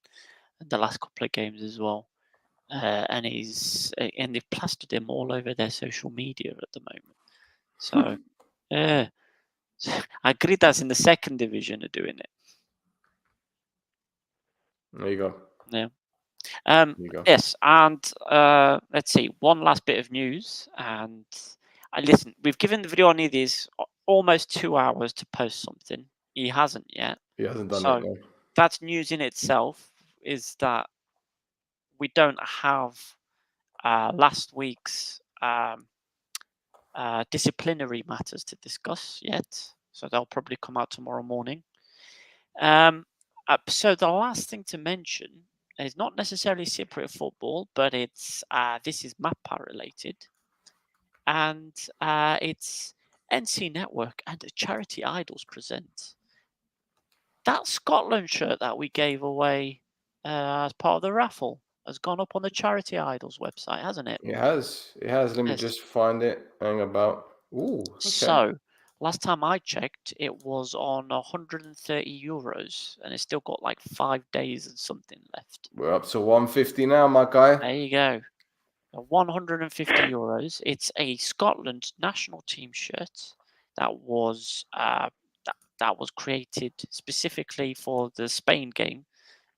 the last couple of games as well. And they've plastered him all over their social media at the moment. So yeah, Agridas in the second division are doing it. There you go. Yeah. There you go. Yes, and let's see, one last bit of news. And listen, we've given the video on these almost 2 hours to post something. He hasn't yet. He hasn't done So it. No. that's news in itself. Is that we don't have last week's disciplinary matters to discuss yet. So they'll probably come out tomorrow morning. So the last thing to mention is not necessarily Cypriot football, but it's this is Mappa related, and it's NC Network and the Charity Idols present. That Scotland shirt that we gave away as part of the raffle has gone up on the Charity Idols website, hasn't it? It has. It has. Let me just find it. Hang about. Ooh. Okay. So last time I checked, it was on 130 euros, and it's still got like 5 days and something left. We're up to 150 now, my guy. There you go. 150 euros. It's a Scotland national team shirt that was that was created specifically for the Spain game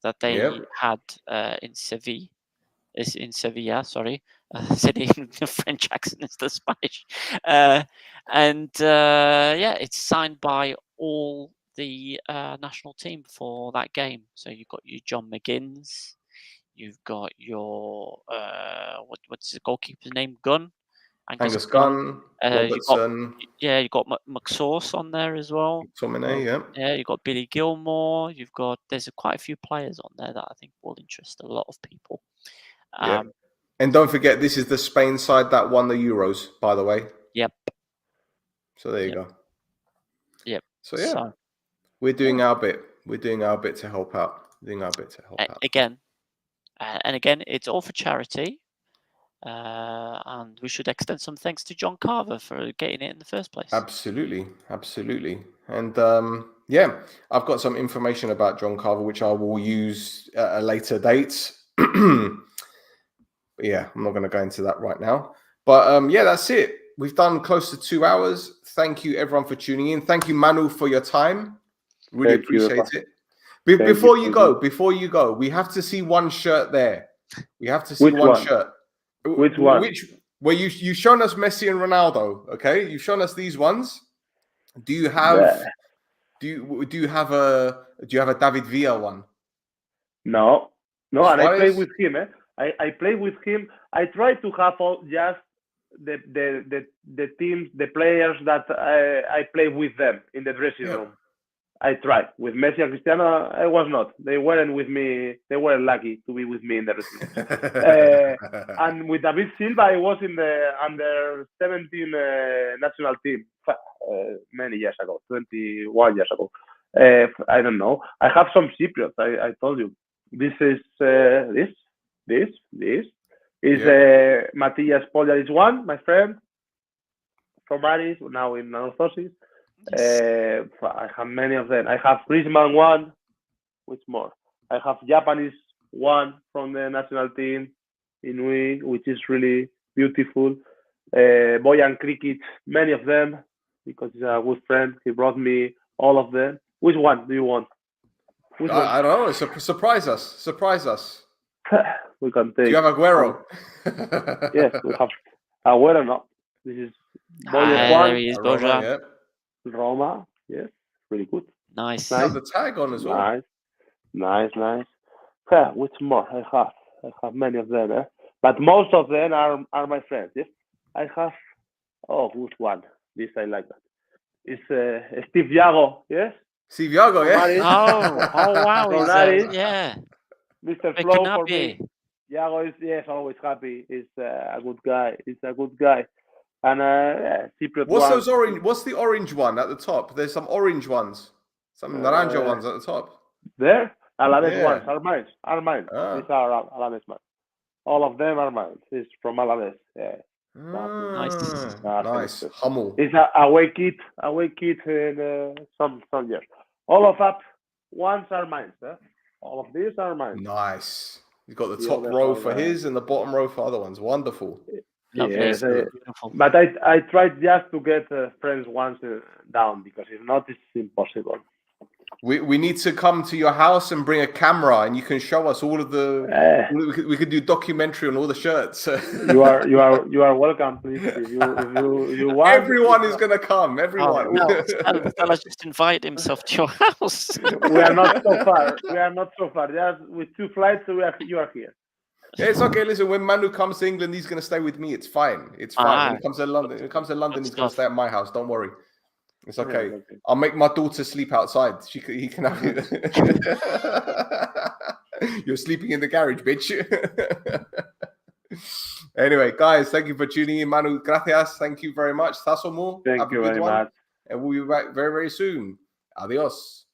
that they had in Sevilla. In Sevilla, sorry. Said it in the French accent, it's the Spanish. Yeah, it's signed by all the national team for that game. So you've got your John McGinns, you've got your what's the goalkeeper's name? Gunn. Angus Gunn, Robertson. You've got McSauce on there as well. McTominay, yeah, you've got Billy Gilmore. There's quite a few players on there that I think will interest a lot of people. And don't forget, this is the Spain side that won the Euros, by the way. Yep. So there you go. Yep. So yeah, we're doing our bit. We're doing our bit to help out. Again, it's all for charity. And we should extend some thanks to John Carver for getting it in the first place. Absolutely. And I've got some information about John Carver, which I will use at a later date. Yeah, I'm not going to go into that right now. But that's it. We've done close to 2 hours. Thank you, everyone, for tuning in. Thank you, Manu, for your time. Really appreciate it. Before you go, we have to see one shirt there. We have to see one shirt. Which one? Where you've shown us Messi and Ronaldo, okay? You've shown us these ones. Do you have you have a David Villa one? No, and I play with him. I play with him. I try to have just the teams, the players that I play with them in the dressing room. I tried. With Messi and Cristiano, I was not. They weren't with me. They weren't lucky to be with me in the dressing room. And with David Silva, I was in the under-17 national team many years ago, 21 years ago. I don't know. I have some Cypriots. I told you. This is this is Matthias Poljaris one, my friend from Aris, now in Anorthosis. I have many of them. I have Griezmann one. Which more? I have Japanese one from the national team, Inui, which is really beautiful. Bojan Krikic, many of them, because he's a good friend. He brought me all of them. Which one do you want? I don't know. Surprise us. We can take. Do you have Aguero? Yes, we have Aguero. No, this is there he is, Bojan. Roma, yes, really good. Nice. Have the tag on as well. Nice. Which more? I have many of them, but most of them are my friends. Yes, I have. Oh, which one? This I like that. It's Steve Yago. Yes. Viago, yeah. Aris, Oh wow, From he's Aris. yeah. Mr. Very Flow good for me. happy. Iago is always happy. He's a good guy. And Cypriot What's one. those orange? What's the orange one at the top? There's some orange ones, some naranja ones at the top. There, Alaves Yeah. ones are mine. Ah. These are Alaves mine. All of them are mine. He's from Alaves. Yeah. Nice. Hummel. It's a away kit in some years. All of up ones are mine. All of these are mine. Nice. You've got the The top other row ones for are- his and the bottom row for other ones. Wonderful. Lovely. Yes, Beautiful. but I tried just to get friends ones down, because if not, it's impossible. We need to come to your house and bring a camera, and you can show us all of the. We could do documentary on all the shirts. You are welcome, please. If you want. Everyone is gonna come. Everyone. Oh, no, Stella just invite himself to your house. We are not so far. Just with 2 flights, you are here. Yeah, it's okay. Listen, when Manu comes to England, he's gonna stay with me. It's fine. It's fine. When he comes to London, he's gonna stay at my house. Don't worry. It's okay. Yeah, okay. I'll make my daughter sleep outside. He can have it. You're sleeping in the garage, bitch. Anyway, guys, thank you for tuning in. Manu, gracias. Thank you very much. Tasomo. Thank you very much. And we'll be back very, very soon. Adios.